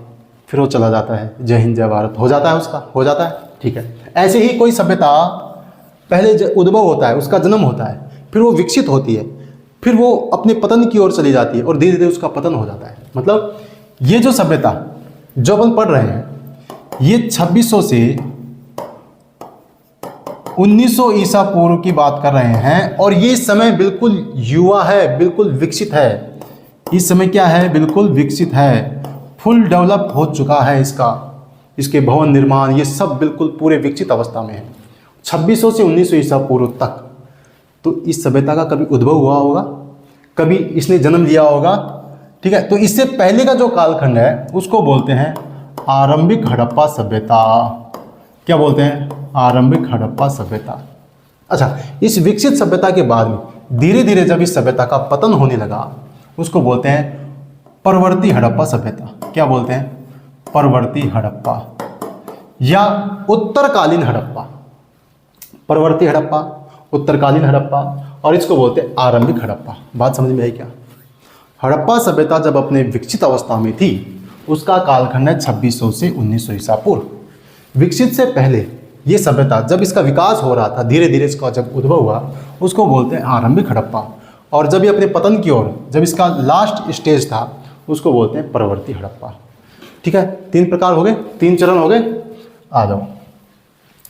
फिर वो चला जाता है। जय हिंद जय भारत हो जाता है। ठीक है। ऐसे ही कोई सभ्यता पहले उद्भव होता है, उसका जन्म होता है, फिर वो विकसित होती है, फिर वो अपने पतन की ओर चली जाती है और धीरे धीरे उसका पतन हो जाता है। मतलब ये जो सभ्यता जो अपन पढ़ रहे हैं, ये 2600 से 1900 ईसा पूर्व की बात कर रहे हैं और ये समय बिल्कुल युवा है, बिल्कुल विकसित है। इस समय क्या है? बिल्कुल विकसित है, फुल डेवलप हो चुका है। इसके भवन निर्माण ये सब बिल्कुल पूरे विकसित अवस्था में है। 2600 से 1900 ईसा पूर्व तक तो इस सभ्यता का कभी उद्भव हुआ होगा, कभी इसने जन्म लिया होगा। ठीक है। तो इससे पहले का जो कालखंड है उसको बोलते हैं आरंभिक हड़प्पा सभ्यता। क्या बोलते हैं? आरंभिक हड़प्पा सभ्यता। अच्छा, इस विकसित सभ्यता के बाद में धीरे धीरे जब इस सभ्यता का पतन होने लगा उसको बोलते हैं परवर्ती हड़प्पा सभ्यता। क्या बोलते हैं? परवर्ती हड़प्पा या उत्तरकालीन हड़प्पा। परवर्ती हड़प्पा, उत्तरकालीन हड़प्पा, और इसको बोलते हैं आरंभिक हड़प्पा। बात समझ में आई क्या? हड़प्पा सभ्यता जब अपने विकसित अवस्था में थी उसका कालखंड है 2600 से 1900 ईसा पूर्व। विकसित से पहले ये सभ्यता जब इसका विकास हो रहा था, धीरे धीरे इसका जब उद्भव हुआ उसको बोलते हैं आरंभिक हड़प्पा। और जब ये अपने पतन की ओर, जब इसका लास्ट स्टेज था उसको बोलते हैं परवर्ती हड़प्पा। ठीक है। 3 प्रकार हो गए, 3 चरण हो गए। आ जाओ,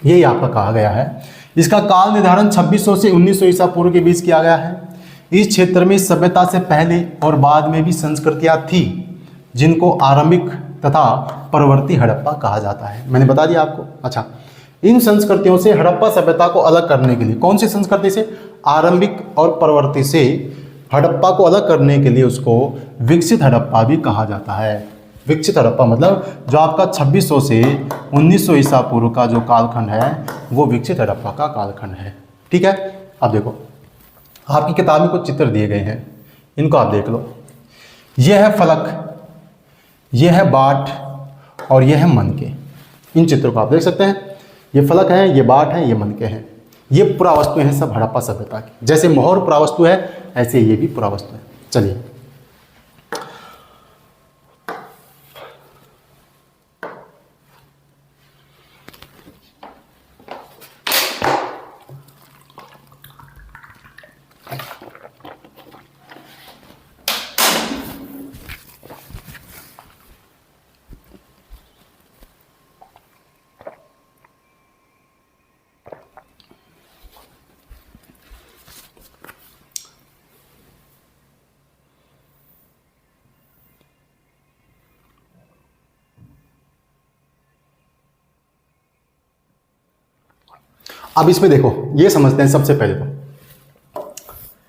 यही आपका कहा गया है। इसका काल निर्धारण 2600 से 1900 ईसा पूर्व के बीच किया गया है। इस क्षेत्र में सभ्यता से पहले और बाद में भी संस्कृतियां थी जिनको आरंभिक तथा परवर्ती हड़प्पा कहा जाता है। मैंने बता दिया आपको। अच्छा, इन संस्कृतियों से हड़प्पा सभ्यता को अलग करने के लिए, कौन सी संस्कृति से? आरंभिक और परवर्ती से हड़प्पा को अलग करने के लिए उसको विकसित हड़प्पा भी कहा जाता है। विकसित हड़प्पा मतलब जो आपका 2600 से 1900 ईसा पूर्व का जो कालखंड है वो विकसित हड़प्पा का कालखंड है। ठीक है। अब देखो, आपकी किताब में कुछ चित्र दिए गए हैं, इनको आप देख लो। यह है फलक, यह है बाट और यह है मनके। इन चित्रों को आप देख सकते हैं। ये फलक है, ये बाट है, ये मनके हैं। ये पुरावस्तु हैं सब हड़प्पा सभ्यता की। जैसे मोहर पुरावस्तु है ऐसे ये भी पुरावस्तु है। चलिए, अब इसमें देखो, ये समझते हैं सबसे पहले तो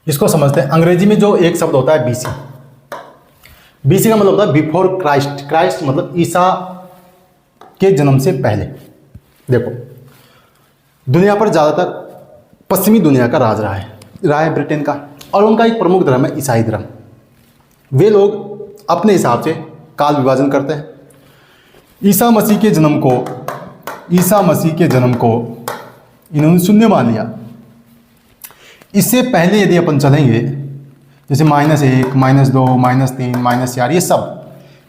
इसको समझते हैं। अंग्रेजी में जो एक शब्द होता है बीसी, बीसी का मतलब होता है बिफोर क्राइस्ट। क्राइस्ट मतलब ईसा के जन्म से पहले। देखो, दुनिया पर ज़्यादातर पश्चिमी दुनिया का राज रहा है ब्रिटेन का, और उनका एक प्रमुख धर्म है ईसाई धर्म। वे लोग अपने हिसाब से काल विभाजन करते हैं। ईसा मसीह के जन्म को इन्होंने शून्य मान लिया। इससे पहले यदि अपन चलेंगे, जैसे -1, -2, -3, -4,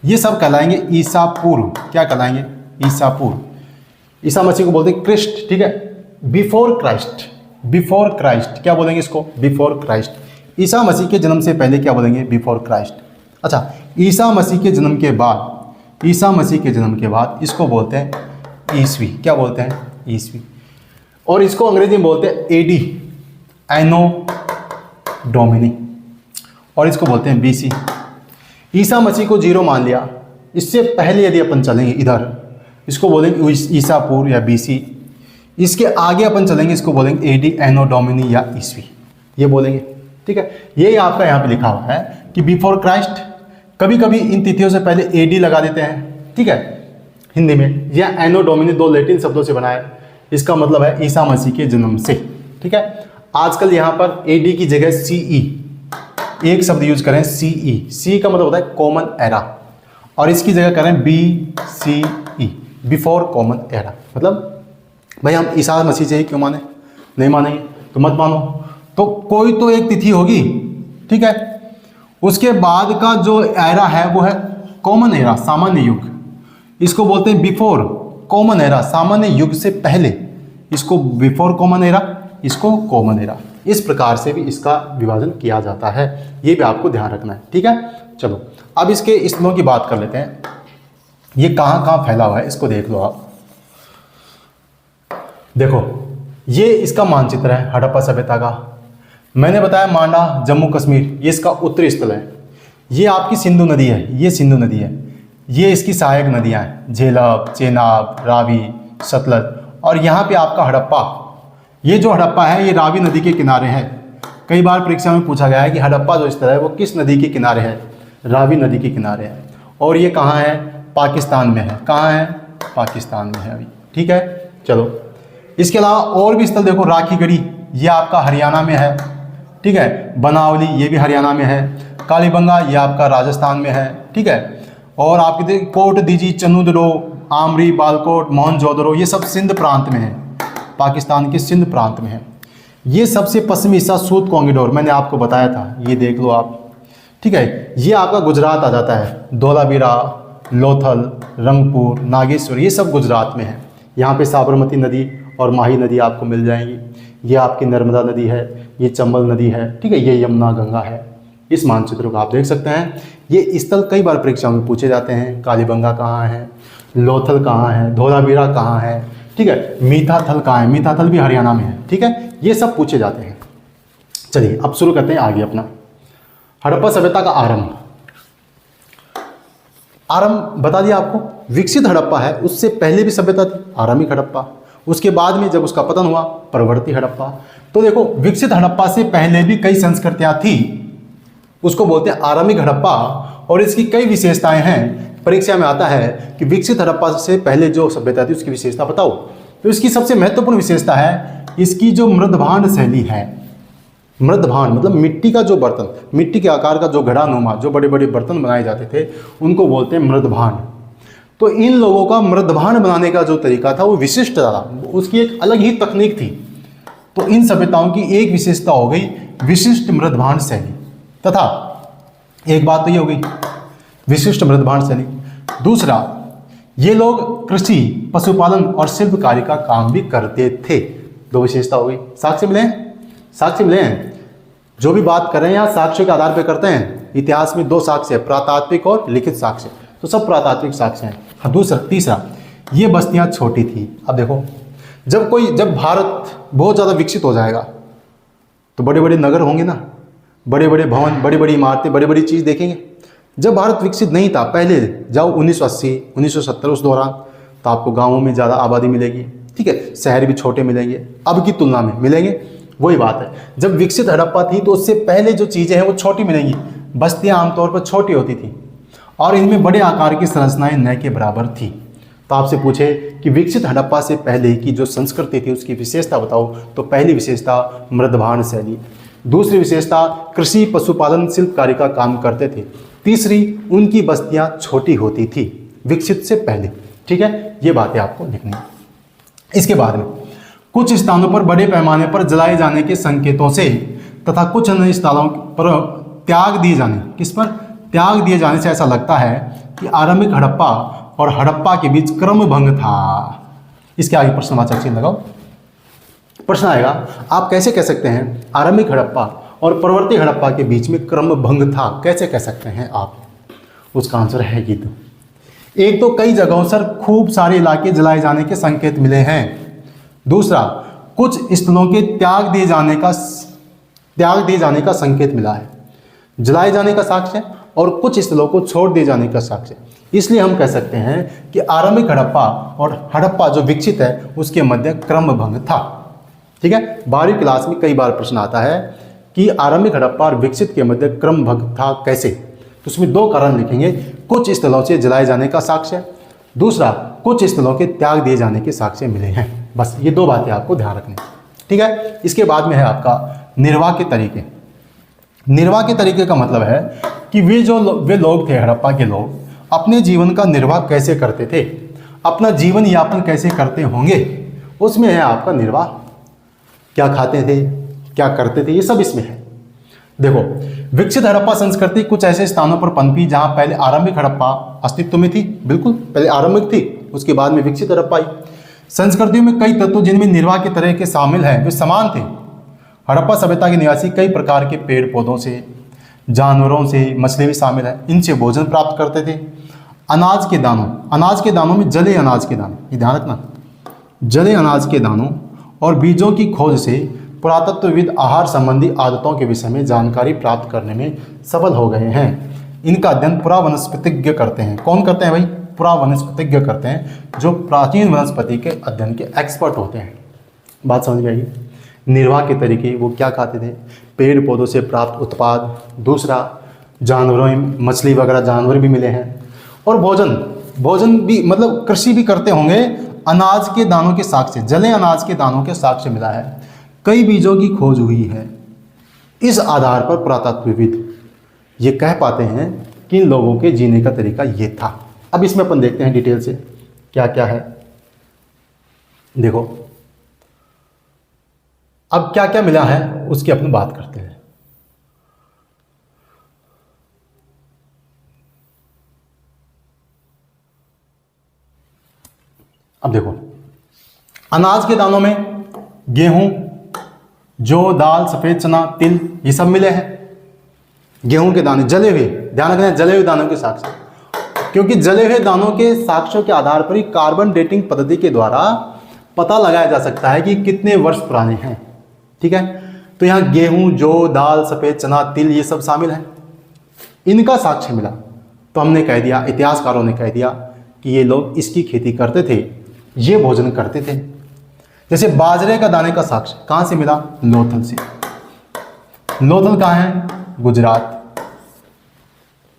ये सब कहलाएंगे ईसा पूर्व। क्या कहलाएंगे? ईसा पूर्व। ईसा मसीह को बोलते हैं क्रिस्ट। ठीक है। बिफोर क्राइस्ट, बिफोर क्राइस्ट, क्या बोलेंगे इसको? Before Christ. ईसा मसीह के जन्म से पहले क्या बोलेंगे? Before Christ. अच्छा, ईसा मसीह के जन्म के बाद, ईसा मसीह के जन्म के बाद इसको बोलते हैं ईसवी। क्या बोलते हैं? ईसवी। और इसको अंग्रेजी में बोलते हैं एडी, एनो डोमिनी, और इसको बोलते हैं बीसी। ईसा मसीह को 0 मान लिया। इससे पहले यदि अपन चलेंगे इधर, इसको बोलेंगे ईसा पूर्व या बीसी। इसके आगे अपन चलेंगे, इसको बोलेंगे एडी, एनो डोमिनी या ईसवी, ये बोलेंगे। ठीक है, ये आपका यहाँ पे लिखा हुआ है कि बिफोर क्राइस्ट। कभी कभी इन तिथियों से पहले एडी लगा देते हैं, ठीक है, हिंदी में, या एनो डोमिनी, 2 लैटिन शब्दों से बना है। इसका मतलब है ईसा मसीह के जन्म से। ठीक है, आजकल यहाँ पर एडी की जगह सीई, एक शब्द यूज करें सीई। सी का मतलब होता है कॉमन एरा, और इसकी जगह करें बी सी ई, बिफोर कॉमन एरा। मतलब भाई हम ईसा मसीह से ही क्यों माने? नहीं मानेंगे तो मत मानो। तो कोई तो एक तिथि होगी, ठीक है, उसके बाद का जो एरा है वो है कॉमन एरा, सामान्य युग। इसको बोलते हैं बिफोर कॉमन एरा, सामान्य युग से पहले। इसको बिफोर कॉमन एरा, इसको कॉमन एरा। इस प्रकार से भी इसका विभाजन किया जाता है, ये भी आपको ध्यान रखना है। ठीक है, चलो अब इसके स्थलों की बात कर लेते हैं। ये कहाँ कहाँ फैला हुआ है इसको देख लो आप। देखो, ये इसका मानचित्र है हड़प्पा सभ्यता का। मैंने बताया मांडा, जम्मू कश्मीर, ये इसका उत्तरी स्थल है। ये आपकी सिंधु नदी है, ये सिंधु नदी है। ये इसकी सहायक नदियां हैं, झेलम, चेनाब, रावी, सतलज, और यहाँ पे आपका हड़प्पा। ये जो हड़प्पा है ये रावी नदी के किनारे है। कई बार परीक्षा में पूछा गया है कि हड़प्पा जो स्थल है वो किस नदी के किनारे है? रावी नदी के किनारे है। और ये कहाँ है? पाकिस्तान में है। कहाँ है? पाकिस्तान में है अभी। ठीक है, चलो इसके अलावा और भी स्थल देखो, राखी गढ़ी, ये आपका हरियाणा में है। ठीक है, बनावली, ये भी हरियाणा में है। कालीबंगा, ये आपका राजस्थान में है। ठीक है, और आपके कोट दीजी, चनुदरो, आमरी, बालकोट, मोहनजोदड़ो, ये सब सिंध प्रांत में है, पाकिस्तान के सिंध प्रांत में है। ये सबसे पश्चिमी हिस्सा सूत कोंगिडोर, मैंने आपको बताया था, ये देख लो आप। ठीक है, ये आपका गुजरात आ जाता है। धोलावीरा, लोथल, रंगपुर, नागेश्वर, ये सब गुजरात में है। यहाँ पे साबरमती नदी और माही नदी आपको मिल जाएंगी। ये आपकी नर्मदा नदी है, ये चंबल नदी है। ठीक है, ये यमुना गंगा है। इस मानचित्र को आप देख सकते हैं। ये स्थल कई बार परीक्षाओं में पूछे जाते हैं। कालीबंगा कहाँ है, लोथल कहाँ है, धोलावीरा कहाँ है, ठीक है, मीठाथल कहाँ है, मीठाथल भी हरियाणा में है। ठीक है, ये सब पूछे जाते हैं। चलिए अब शुरू करते हैं आगे अपना। हड़प्पा सभ्यता का आरंभ बता दिया आपको। विकसित हड़प्पा है, उससे पहले भी सभ्यता थी, आरंभिक हड़प्पा। उसके बाद में जब उसका पतन हुआ, परवर्ती हड़प्पा। तो देखो, विकसित हड़प्पा से पहले भी कई संस्कृतियां थी, उसको बोलते हैं आरंभिक हड़प्पा। और इसकी कई विशेषताएं हैं। परीक्षा में आता है कि विकसित हड़प्पा से पहले जो सभ्यता थी उसकी विशेषता बताओ। तो इसकी सबसे महत्वपूर्ण विशेषता है इसकी जो मृदभांड शैली है। मृदभांड मतलब मिट्टी का जो बर्तन, मिट्टी के आकार का जो घड़ानुमा, जो बड़े बड़े बर्तन बनाए जाते थे, उनको बोलते हैं मृदभांड। तो इन लोगों का मृदभांड बनाने का जो तरीका था वो विशिष्ट था, उसकी एक अलग ही तकनीक थी। तो इन सभ्यताओं की एक विशेषता हो गई विशिष्ट मृदभांड शैली। तथा एक बात तो ये हो गई विशिष्ट मृदभांड शैली। दूसरा, ये लोग कृषि, पशुपालन और शिल्प कार्य का काम भी करते थे। 2 विशेषता हो गई। साक्ष्य मिले हैं? साक्ष्य मिले हैं? जो भी बात कर रहे हैं यहाँ साक्ष्य के आधार पर करते हैं। इतिहास में 2 साक्ष्य है, प्रातात्विक और लिखित साक्ष्य। तो सब प्रातात्विक साक्ष्य हैं। हाँ, दूसरा, तीसरा, ये बस्तियाँ छोटी थी। अब देखो, जब भारत बहुत ज़्यादा विकसित हो जाएगा तो बड़े बड़े नगर होंगे ना, बड़े बड़े भवन, बड़ी बड़ी इमारतें, बड़ी बड़ी चीज़ देखेंगे। जब भारत विकसित नहीं था, पहले जाओ 1980, 1970 उस दौरान, तो आपको गाँवों में ज़्यादा आबादी मिलेगी। ठीक है, शहर भी छोटे मिलेंगे, अब की तुलना में मिलेंगे। वही बात है, जब विकसित हड़प्पा थी तो उससे पहले जो चीज़ें हैं वो छोटी मिलेंगी। बस्तियाँ आमतौर पर छोटी होती थी और इनमें बड़े आकार की संरचनाएं न के बराबर थी। तो आपसे पूछे कि विकसित हड़प्पा से पहले की जो संस्कृति थी उसकी विशेषता बताओ, तो पहली विशेषता मृदभांड शैली। दूसरी विशेषता कृषि, पशुपालन, शिल्प कार्य का काम करते थे। तीसरी, उनकी बस्तियां छोटी होती थी विकसित से पहले। ठीक है, ये बातें आपको लिखनी है। इसके बाद में कुछ स्थानों पर बड़े पैमाने पर जलाए जाने के संकेतों से तथा कुछ अन्य स्थानों पर त्याग दिए जाने, किस पर त्याग दिए जाने से ऐसा लगता है कि आरंभिक हड़प्पा और हड़प्पा के बीच क्रमभंग था। इसके आगे प्रश्नवाचक चिन्ह लगाओ। प्रश्न आएगा, आप कैसे कह सकते हैं आरंभिक हड़प्पा और परवर्ती हड़प्पा के बीच में क्रम भंग था, कैसे कह सकते हैं आप? उसका आंसर है कि एक तो कई जगहों पर खूब सारे इलाके जलाए जाने के संकेत मिले हैं। दूसरा, कुछ स्थलों के त्याग दिए जाने का संकेत मिला है। जलाए जाने का साक्ष्य और कुछ स्थलों को छोड़ दिए जाने का साक्ष्य। इसलिए हम कह सकते हैं कि आरंभिक हड़प्पा और हड़प्पा जो विकसित है उसके मध्य क्रम भंग था। ठीक है, 12वीं क्लास में कई बार प्रश्न आता है कि आरंभिक हड़प्पा और विकसित के मध्य क्रम भंग था कैसे। तो उसमें दो कारण लिखेंगे, कुछ स्थलों से जलाए जाने का साक्ष्य, दूसरा कुछ स्थलों के त्याग दिए जाने के साक्ष्य मिले हैं। बस ये दो बातें आपको ध्यान रखनी। ठीक है, इसके बाद में है आपका निर्वाह के तरीके। निर्वाह के तरीके का मतलब है कि वे लोग थे, हड़प्पा के लोग अपने जीवन का निर्वाह कैसे करते थे, अपना जीवन यापन कैसे करते होंगे, उसमें है आपका निर्वाह। क्या खाते थे, क्या करते थे, ये सब इसमें है। देखो, विकसित हड़प्पा संस्कृति कुछ ऐसे स्थानों पर पनपी जहां पहले आरंभिक हड़प्पा अस्तित्व में थी। बिल्कुल, पहले आरंभिक थी, उसके बाद में विकसित हड़प्पा आई। संस्कृतियों में कई तत्व जिनमें निर्वाह के तरह के शामिल हैं वे समान थे। हड़प्पा सभ्यता के निवासी कई प्रकार के पेड़ पौधों से, जानवरों से, मछली भी शामिल है, इनसे भोजन प्राप्त करते थे। अनाज के दानों में जले अनाज के दाने, ये ध्यान रखना, जले अनाज के दानों और बीजों की खोज से पुरातत्वविद आहार संबंधी आदतों के विषय में जानकारी प्राप्त करने में सफल हो गए हैं। इनका अध्ययन पुरावनस्पतिज्ञ करते हैं। कौन करते हैं भाई? पुरावनस्पतिज्ञ करते हैं, जो प्राचीन वनस्पति के अध्ययन के एक्सपर्ट होते हैं। बात समझ में आई? निर्वाह के तरीके, वो क्या खाते थे? पेड़ पौधों से प्राप्त उत्पाद, दूसरा जानवरों में मछली वगैरह जानवर भी मिले हैं, और भोजन भी मतलब कृषि भी करते होंगे। अनाज के दानों के साक्ष्य, जले अनाज के दानों के साक्ष्य मिला है। कई बीजों की खोज हुई है। इस आधार पर पुरातत्वविद ये कह पाते हैं कि इन लोगों के जीने का तरीका ये था। अब इसमें अपन देखते हैं डिटेल से क्या क्या है। देखो, अब क्या क्या मिला है उसकी अपन बात करते हैं। अब देखो, अनाज के दानों में गेहूं, जौ, दाल, सफेद चना, तिल, ये सब मिले हैं। गेहूं के दाने जले हुए, ध्यान रखना है, जले हुए दानों के साक्ष्य, क्योंकि जले हुए दानों के साक्ष्यों के आधार पर ही कार्बन डेटिंग पद्धति के द्वारा पता लगाया जा सकता है कि कितने वर्ष पुराने हैं। ठीक है, तो यहाँ गेहूं, जौ, दाल, सफेद चना, तिल, ये सब शामिल हैं। इनका साक्ष्य मिला तो हमने कह दिया, इतिहासकारों ने कह दिया कि ये लोग इसकी खेती करते थे, ये भोजन करते थे। जैसे बाजरे का दाने का साक्ष्य कहाँ से मिला? लोथल से। लोथल कहाँ है? गुजरात।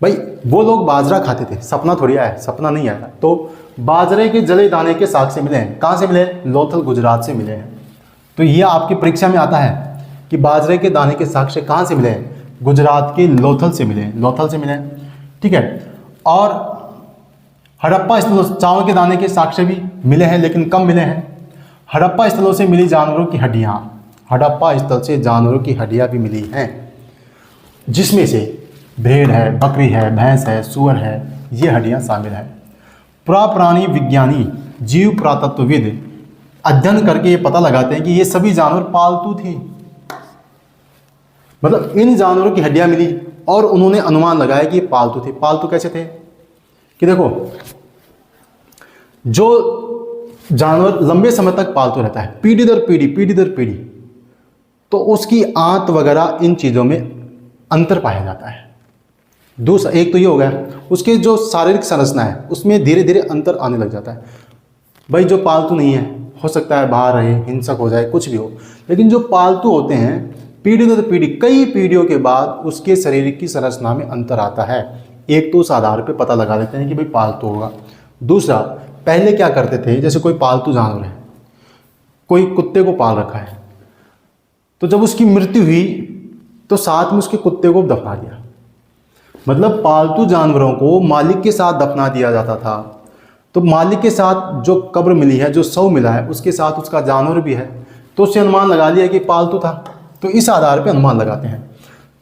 भाई वो लोग बाजरा खाते थे, सपना थोड़ी आया, सपना नहीं आया। तो बाजरे के जले दाने के साक्ष्य मिले हैं, कहाँ से मिले? लोथल, गुजरात से मिले हैं। तो ये आपकी परीक्षा में आता है कि बाजरे के दाने के साक्ष्य कहाँ से मिले हैं? गुजरात के लोथल से मिले हैं, लोथल से मिले हैं। ठीक है, और हड़प्पा स्थलों से चावल के दाने के साक्ष्य भी मिले हैं, लेकिन कम मिले हैं। हड़प्पा स्थलों से मिली जानवरों की हड्डियाँ, हड़प्पा स्थल से जानवरों की हड्डियाँ भी मिली हैं, जिसमें से भेड़ है, बकरी है, भैंस है, सूअर है, ये हड्डियाँ शामिल हैं। पुराप्राणी विज्ञानी, जीव पुरातत्वविद अध्ययन करके ये पता लगाते हैं कि ये सभी जानवर पालतू थे। मतलब इन जानवरों की हड्डियाँ मिली और उन्होंने अनुमान लगाया कि ये पालतू थे। पालतू कैसे थे? कि देखो, जो जानवर लंबे समय तक पालतू रहता है, पीढ़ी दर पीढ़ी, तो उसकी आंत वगैरह इन चीज़ों में अंतर पाया जाता है। दूसरा, एक तो ये हो गया, उसके जो शारीरिक संरचना है उसमें धीरे धीरे अंतर आने लग जाता है। भाई जो पालतू नहीं है, हो सकता है बाहर रहे, हिंसक हो जाए, कुछ भी हो, लेकिन जो पालतू होते हैं पीढ़ी दर पीढ़ी, कई पीढ़ियों के बाद उसके शरीर की संरचना में अंतर आता है। एक तो उस आधार पे पता लगा लेते हैं कि भाई पालतू होगा। दूसरा, पहले क्या करते थे, जैसे कोई पालतू जानवर है, कोई कुत्ते को पाल रखा है, तो जब उसकी मृत्यु हुई तो साथ में उसके कुत्ते को दफना दिया। मतलब पालतू जानवरों को मालिक के साथ दफना दिया जाता था। तो मालिक के साथ जो कब्र मिली है, जो शव मिला है, उसके साथ उसका जानवर भी है, तो उससे अनुमान लगा लिया कि पालतू था। तो इस आधार पे अनुमान लगाते हैं।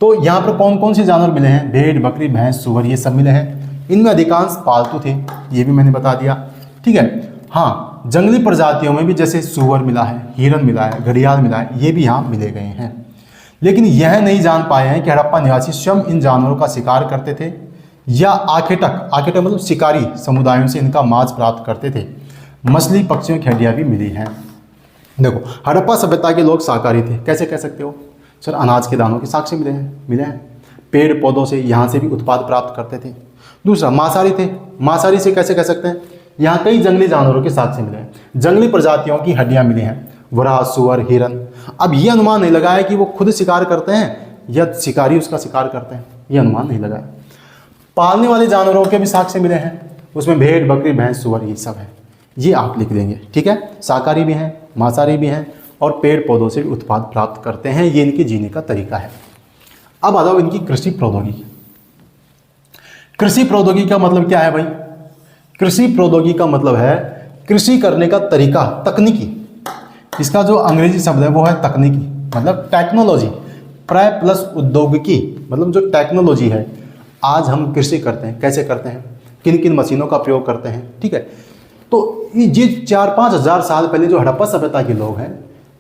तो यहाँ पर कौन कौन से जानवर मिले हैं? भेड़, बकरी, भैंस, सूअर, ये सब मिले हैं। इनमें अधिकांश पालतू थे, ये भी मैंने बता दिया। ठीक है, हाँ, जंगली प्रजातियों में भी जैसे सुअर मिला है, हिरन मिला है, घड़ियाल मिला है, ये भी यहाँ मिले गए हैं। लेकिन यह नहीं जान पाए हैं कि हड़प्पा निवासी स्वयं इन जानवरों का शिकार करते थे या आखेटक मतलब शिकारी समुदायों से इनका मांस प्राप्त करते थे। मछली पक्षियों की हड्डियाँ भी मिली हैं। देखो, हड़प्पा सभ्यता के लोग शाकाहारी थे। कैसे कह सकते हो सर? अनाज के दानों के साक्ष्य मिले हैं। पेड़ पौधों से यहाँ से भी उत्पाद प्राप्त करते थे। दूसरा, मांसाहारी थे। मांसाहारी से कैसे कह सकते हैं? यहाँ कई जंगली जानवरों के साक्ष्य मिले हैं, जंगली प्रजातियों की हड्डियाँ मिली हैं, वराह, सुअर, हिरन। अब ये अनुमान नहीं लगाया कि वो खुद शिकार करते हैं या शिकारी उसका शिकार करते हैं, ये अनुमान नहीं लगाया। पालने वाले जानवरों के भी साक्ष्य मिले हैं, उसमें भेड़, बकरी, भैंस, सुअर, ये सब है। ये आप लिख देंगे, ठीक है। शाकाहारी भी हैं, मांसाहारी भी हैं और पेड़ पौधों से भी उत्पाद प्राप्त करते हैं। ये इनके जीने का तरीका है। अब आ जाओ इनकी कृषि प्रौद्योगिकी। कृषि प्रौद्योगिकी का मतलब क्या है भाई? कृषि प्रौद्योगिकी का मतलब है कृषि करने का तरीका, तकनीकी। इसका जो अंग्रेजी शब्द है वो है तकनीकी, मतलब टेक्नोलॉजी। प्रय प्लस उद्योगिकी, मतलब जो टेक्नोलॉजी है। आज हम कृषि करते हैं, कैसे करते हैं, किन किन मशीनों का प्रयोग करते हैं, ठीक है। तो ये 4-5 हज़ार साल पहले जो हड़प्पा सभ्यता के लोग हैं,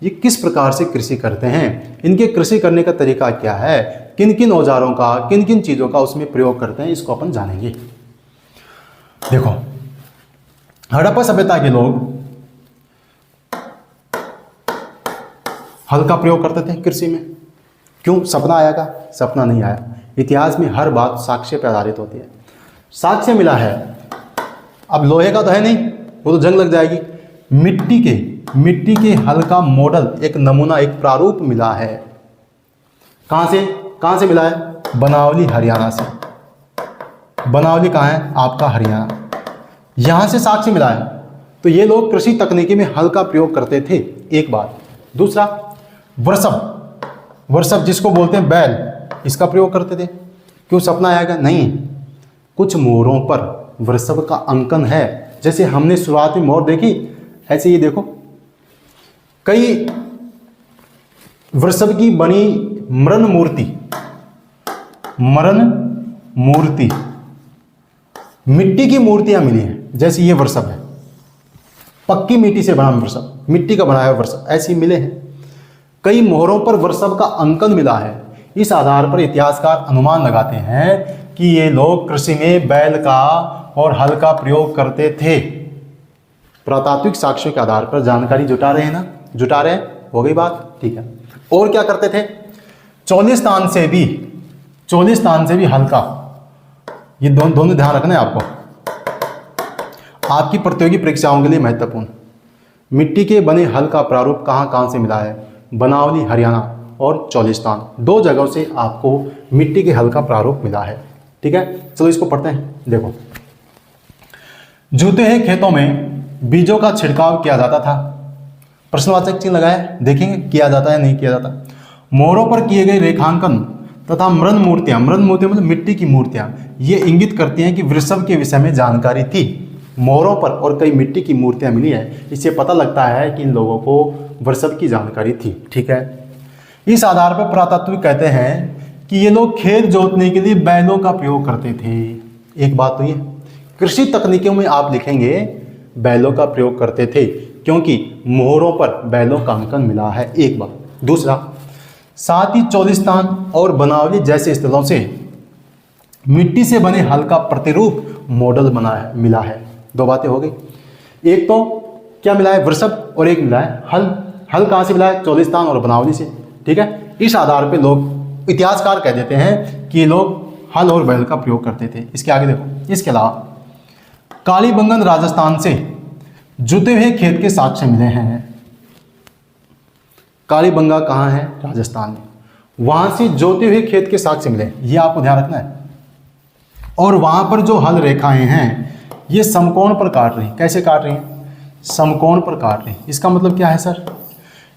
ये किस प्रकार से कृषि करते हैं, इनके कृषि करने का तरीका क्या है, किन किन औजारों का, किन किन चीज़ों का उसमें प्रयोग करते हैं, इसको अपन जानेंगे। देखो, हड़प्पा सभ्यता के लोग हल का प्रयोग करते थे कृषि में। क्यों? सपना आया का? सपना नहीं आया। इतिहास में हर बात साक्ष्य पर आधारित होती है। साक्ष्य मिला है। अब लोहे का तो है नहीं, वो तो जंग लग जाएगी। मिट्टी के हल का मॉडल, एक नमूना, एक प्रारूप मिला है। कहाँ से मिला है? बनावली, हरियाणा से। बनावली कहाँ है? आपका हरियाणा। यहाँ से साक्ष्य मिला है। तो ये लोग कृषि तकनीकी में हल का प्रयोग करते थे, एक बात। दूसरा, वर्षभ जिसको बोलते हैं बैल, इसका प्रयोग करते थे। क्यों? सपना आएगा? नहीं। कुछ मोहरों पर वृषभ का अंकन है। जैसे हमने शुरुआत में मोहर देखी, ऐसे ही देखो कई वृषभ की बनी मरण मूर्ति, मिट्टी की मूर्तियां मिली हैं। जैसे ये वृषभ है, पक्की मिट्टी से बना वृषभ, मिट्टी का बनाया वृषभ, ऐसे मिले हैं। कई मोहरों पर वृषभ का अंकन मिला है। इस आधार पर इतिहासकार अनुमान लगाते हैं कि ये लोग कृषि में बैल का और हल का प्रयोग करते थे। पुरातात्विक साक्ष्यों के आधार पर जानकारी जुटा रहे हैं। हो गई बात, ठीक है। और क्या करते थे? चोलिस्तान से भी हल का, ये दोनों ध्यान रखना है आपको, आपकी प्रतियोगी परीक्षाओं के लिए महत्वपूर्ण। मिट्टी के बने हल का प्रारूप कहाँ से मिला है? बनावली, हरियाणा और चोलिस्तान, 2 जगहों से आपको मिट्टी के हल का प्रारूप मिला है, ठीक है। चलो इसको पढ़ते हैं। देखो, जूते हैं खेतों में बीजों का छिड़काव किया जाता था। प्रश्नवाचक चिन्ह लगाए, देखेंगे किया जाता है नहीं किया जाता। मोहरों पर किए गए रेखांकन तथा मृण मूर्तियां मतलब मिट्टी की मूर्तियां, ये इंगित करती हैं कि वृषभ के विषय में जानकारी थी। मोहरों पर और कई मिट्टी की मूर्तियां मिली है, इससे पता लगता है कि इन लोगों को वृषभ की जानकारी थी, ठीक है। इस आधार पर पुरातत्व कहते हैं कि ये लोग खेत जोतने के लिए बैलों का प्रयोग करते थे। एक बात तो ये, कृषि तकनीकों में आप लिखेंगे बैलों का प्रयोग करते थे, क्योंकि मोहरों पर बैलों का अंकन मिला है, एक बात। दूसरा, साथ ही चोलिस्तान और बनावली जैसे स्थलों से मिट्टी से बने हल का प्रतिरूप मॉडल मिला है। 2 बातें हो गई। एक तो क्या मिला है? वृषभ, और एक मिला है हल। हल कहाँ से मिला है? चोलिस्तान और बनावली से, ठीक है। इस आधार पे लोग, इतिहासकार कह देते हैं कि ये लोग हल और बैल का प्रयोग करते थे। इसके आगे देखो, इसके अलावा कालीबंगन राजस्थान से जुते हुए खेत के साक्ष्य मिले हैं। कालीबंगा कहाँ है? राजस्थान में। वहां से जोते हुए खेत के साक्ष्य मिले, ये आपको ध्यान रखना है। और वहां पर जो हल रेखाएं हैं ये समकोण पर काट रही। कैसे काट रही हैं? समकोण पर काट रही। इसका मतलब क्या है सर?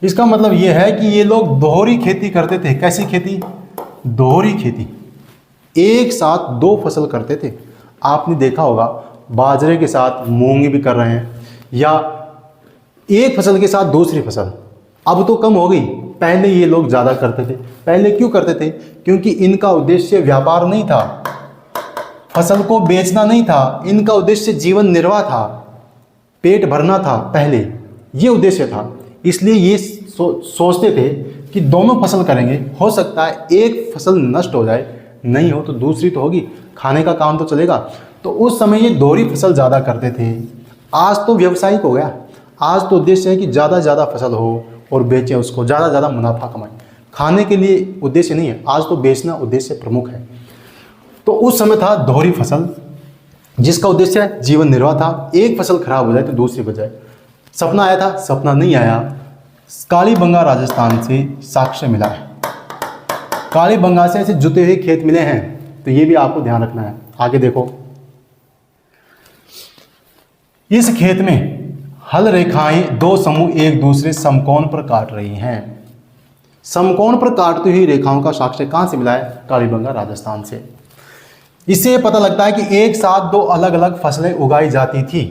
इसका मतलब ये है कि ये लोग दोहरी खेती करते थे। कैसी खेती? दोहरी खेती, एक साथ 2 फसल करते थे। आपने देखा होगा बाजरे के साथ मूंग भी कर रहे हैं, या एक फसल के साथ दूसरी फसल। अब तो कम हो गई, पहले ये लोग ज़्यादा करते थे। पहले क्यों करते थे? क्योंकि इनका उद्देश्य व्यापार नहीं था, फसल को बेचना नहीं था, इनका उद्देश्य जीवन निर्वाह था। पेट भरना था पहले, ये उद्देश्य था। इसलिए ये सोचते थे कि दोनों फसल करेंगे, हो सकता है एक फसल नष्ट हो जाए, नहीं हो तो दूसरी तो होगी, खाने का काम तो चलेगा। तो उस समय ये दोहरी फसल ज़्यादा करते थे। आज तो व्यावसायिक हो गया, आज तो उद्देश्य है कि ज़्यादा से ज़्यादा फसल हो और बेचें उसको, ज़्यादा से ज़्यादा मुनाफा कमाएं। खाने के लिए उद्देश्य नहीं है, आज तो बेचना उद्देश्य प्रमुख है। तो उस समय था दोहरी फसल, जिसका उद्देश्य जीवन निर्वाह था। एक फसल खराब हो जाए तो दूसरी बच जाए। सपना आया था, सपना नहीं आया। कालीबंगा राजस्थान से साक्ष्य मिला है, कालीबंगा से ऐसे जुते हुए खेत मिले हैं, तो ये भी आपको ध्यान रखना है। आगे देखो, इस खेत में हल रेखाएं दो समूह एक दूसरे समकोण पर काट रही हैं। समकोण पर काटती हुई रेखाओं का साक्ष्य कहां से मिला है? कालीबंगा राजस्थान से। इससे पता लगता है कि एक साथ दो अलग अलग फसलें उगाई जाती थी।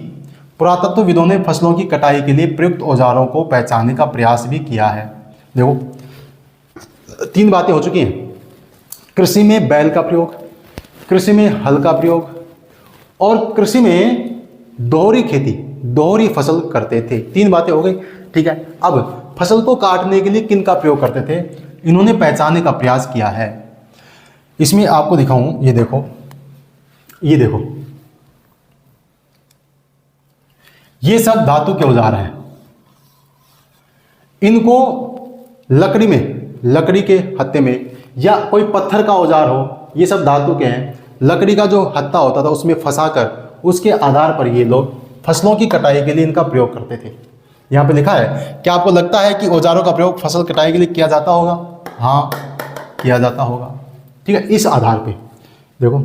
पुरातत्वविदों ने फसलों की कटाई के लिए प्रयुक्त औजारों को पहचानने का प्रयास भी किया है। देखो, तीन बातें हो चुकी हैं। कृषि में बैल का प्रयोग, कृषि में हल का प्रयोग, और कृषि में दोहरी खेती, दोहरी फसल करते थे। तीन बातें हो गई, ठीक है। अब फसल को काटने के लिए किन का प्रयोग करते थे, इन्होंने पहचानने का प्रयास किया है। इसमें आपको दिखाऊं, ये देखो, ये देखो, ये सब धातु के औजार हैं। इनको लकड़ी में, लकड़ी के हत्थे में, या कोई पत्थर का औजार हो, ये सब धातु के हैं। लकड़ी का जो हत्था होता था उसमें फंसाकर उसके आधार पर ये लोग फसलों की कटाई के लिए इनका प्रयोग करते थे। यहाँ पे लिखा है। क्या आपको लगता है कि औजारों का प्रयोग फसल कटाई के लिए किया जाता होगा? हाँ, किया जाता होगा, ठीक है। इस आधार पे देखो,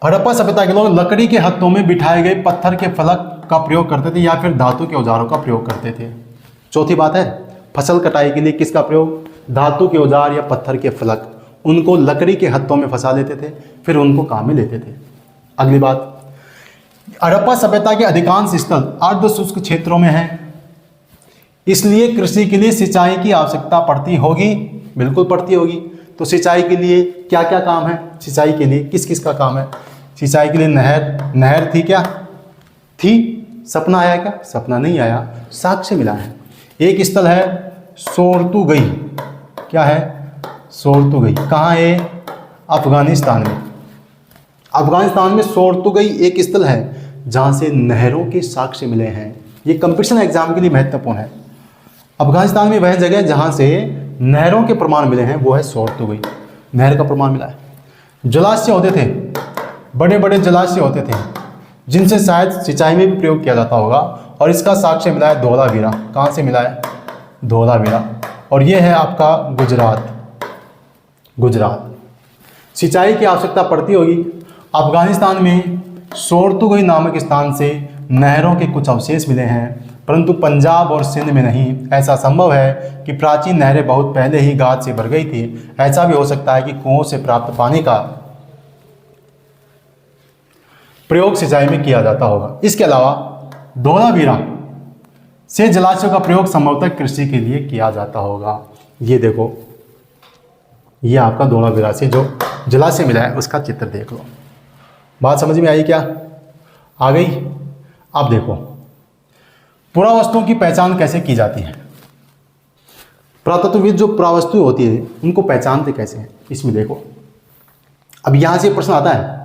हड़प्पा सभ्यता के लोग लकड़ी के हत्थों में बिठाए गए पत्थर के फलक का प्रयोग करते थे या फिर धातु के औजारों का प्रयोग करते थे। चौथी बात है, फसल कटाई के लिए किसका प्रयोग? धातु के औजार या पत्थर के फलक, उनको लकड़ी के हत्थों में फंसा लेते थे, फिर उनको काम में लेते थे। अगली बात, हड़प्पा सभ्यता के अधिकांश स्थल अर्ध शुष्क क्षेत्रों में हैं, इसलिए कृषि के लिए सिंचाई की आवश्यकता पड़ती होगी, बिल्कुल पड़ती होगी। तो सिंचाई के लिए क्या क्या काम है? सिंचाई के लिए किस किस का काम है? सिंचाई के लिए नहर थी क्या? थी। सपना आया क्या? सपना नहीं आया, साक्ष्य मिला है। एक स्थल है सोरतुगई, क्या है? सोरतुगई। कहाँ है? अफगानिस्तान में। अफगानिस्तान में सोरतुगई एक स्थल है जहाँ से नहरों के साक्ष्य मिले हैं। ये कंपटीशन एग्जाम के लिए महत्वपूर्ण है। अफगानिस्तान में वह जगह जहाँ से नहरों के प्रमाण मिले हैं वो है सोरतुगई, नहर का प्रमाण मिला है। जलाशय होते थे, बड़े बड़े जलाशय होते थे जिनसे शायद सिंचाई में भी प्रयोग किया जाता होगा, और इसका साक्ष्य मिला है धोलावीरा। कहाँ से मिला है? धोलावीरा। और ये है आपका गुजरात। गुजरात सिंचाई की आवश्यकता पड़ती होगी। अफगानिस्तान में सोरतुगई नामक स्थान से नहरों के कुछ अवशेष मिले हैं, परंतु पंजाब और सिंध में नहीं। ऐसा संभव है कि प्राचीन नहरें बहुत पहले ही गाद से भर गई थी। ऐसा भी हो सकता है कि कुओं से प्राप्त पानी का प्रयोग सिंचाई में किया जाता होगा। इसके अलावा धोलावीरा से जलाशयों का प्रयोग संभवतः कृषि के लिए किया जाता होगा। ये देखो, ये आपका धोलावीरा से जो जलाशय मिला है उसका चित्र देख लो। बात समझ में आई क्या? आ गई? अब देखो, पुरावस्तुओं की पहचान कैसे की जाती है। पुरातत्वविद जो पुरावस्तु होती है उनको पहचानते कैसे हैं, इसमें देखो। अब यहाँ से प्रश्न आता है,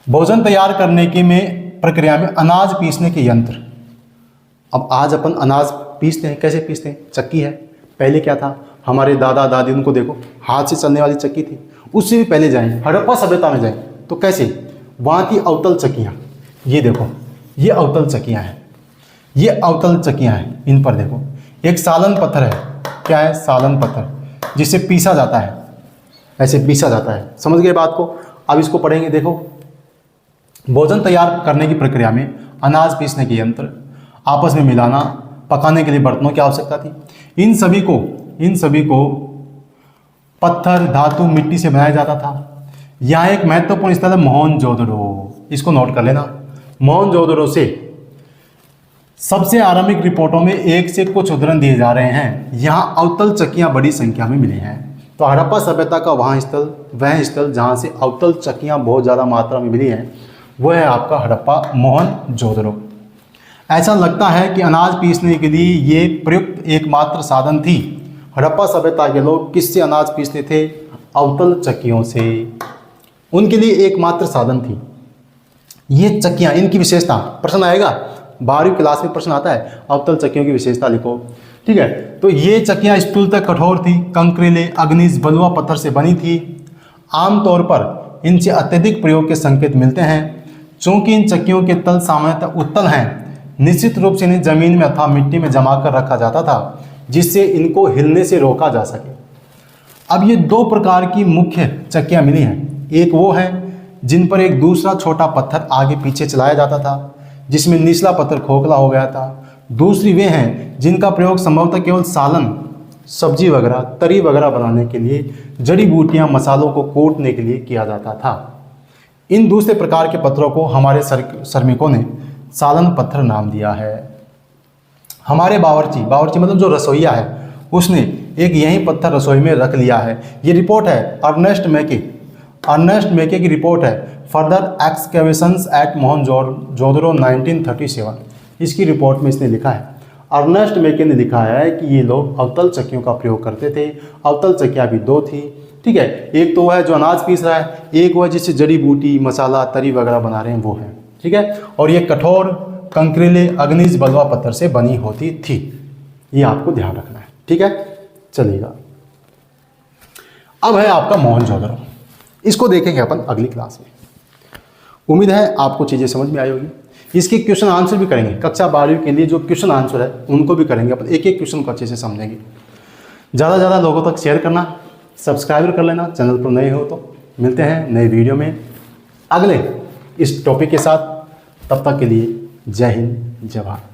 भोजन तैयार करने की में प्रक्रिया में अनाज पीसने के यंत्र। अब आज अपन अनाज पीसते हैं, कैसे पीसते हैं? चक्की है। पहले क्या था? हमारे दादा दादी, उनको देखो, हाथ से चलने वाली चक्की थी। उससे भी पहले जाएं, हड़प्पा सभ्यता में जाएं तो कैसे? वहाँ की अवतल चक्कियाँ। ये देखो, ये अवतल चक्कियाँ हैं, ये अवतल चक्कियाँ हैं। इन पर देखो, एक सालन पत्थर है। क्या है? सालन पत्थर, जिससे पीसा जाता है, ऐसे पीसा जाता है। समझ गए बात को? अब इसको पढ़ेंगे। देखो, भोजन तैयार करने की प्रक्रिया में अनाज पीसने के यंत्र, आपस में मिलाना, पकाने के लिए बर्तनों की आवश्यकता थी। इन सभी को पत्थर, धातु, मिट्टी से बनाया जाता था। यहाँ एक महत्वपूर्ण स्थल है मोहनजोदड़ो, इसको नोट कर लेना। मोहनजोदड़ो से सबसे आरंभिक रिपोर्टों में एक से कुछ उदाहरण दिए जा रहे हैं। यहाँ अवतल चक्कियाँ बड़ी संख्या में मिली हैं। तो हड़प्पा सभ्यता का वह स्थल जहाँ से अवतल चक्कियाँ बहुत ज़्यादा मात्रा में मिली हैं वो है आपका हड़प्पा मोहनजोदड़ो। ऐसा लगता है कि अनाज पीसने के लिए ये प्रयुक्त एकमात्र साधन थी। हड़प्पा सभ्यता के लोग किससे अनाज पीसते थे? अवतल चक्कियों से। उनके लिए एकमात्र साधन थी ये चक्कियाँ। इनकी विशेषता प्रश्न आएगा, 12वीं क्लास में प्रश्न आता है, अवतल चक्कियों की विशेषता लिखो। ठीक है, तो ये चक्कियाँ स्थूलतः कठोर थी, कंकरीले, अग्निज, बलुआ पत्थर से बनी थी। आमतौर पर इनसे अत्यधिक प्रयोग के संकेत मिलते हैं। चूंकि इन चक्कियों के तल सामान्यतः उत्तल हैं, निश्चित रूप से इन्हें जमीन में अथवा मिट्टी में जमा कर रखा जाता था जिससे इनको हिलने से रोका जा सके। अब ये दो प्रकार की मुख्य चक्कियाँ मिली हैं। एक वो है जिन पर एक दूसरा छोटा पत्थर आगे पीछे चलाया जाता था जिसमें निचला पत्थर खोखला हो गया था। दूसरी वे हैं जिनका प्रयोग संभवतः केवल सालन, सब्जी वगैरह, तरी वगैरह बनाने के लिए, जड़ी बूटियां, मसालों को कूटने के लिए किया जाता था। इन दूसरे प्रकार के पत्थरों को हमारे श्रमिकों ने सालन पत्थर नाम दिया है। हमारे बावर्ची मतलब जो रसोईया है, उसने एक यही पत्थर रसोई में रख लिया है। ये रिपोर्ट है अर्नेस्ट मैके की रिपोर्ट है, फर्दर एक्सकेवेशंस एट मोहनजोदड़ो 1937। इसकी रिपोर्ट में इसने लिखा है, अर्नेस्ट मैके ने लिखा है कि ये लोग अवतल चक्कियों का प्रयोग करते थे। अवतल चक्कियाँ भी दो थी। ठीक है, एक तो वो है जो अनाज पीस रहा है, एक वो है जिससे जड़ी बूटी, मसाला, तरी वगैरह बना रहे हैं, वो है। ठीक है, और ये कठोर, कंकरीले, अग्निज, बलुआ पत्थर से बनी होती थी। ये आपको ध्यान रखना है। ठीक है, चलिएगा। अब है आपका मोहनजोदड़ो। इसको देखेंगे अपन अगली क्लास में। उम्मीद है आपको चीज़ें समझ में आई होगी। इसके क्वेश्चन आंसर भी करेंगे। कक्षा 12वीं के लिए जो क्वेश्चन आंसर है उनको भी करेंगे अपन, एक एक क्वेश्चन को अच्छे से समझेंगे। ज़्यादा से ज़्यादा लोगों तक शेयर करना, सब्सक्राइब कर लेना चैनल पर नए हो तो। मिलते हैं नए वीडियो में अगले इस टॉपिक के साथ। तब तक के लिए जय हिंद, जय भारत।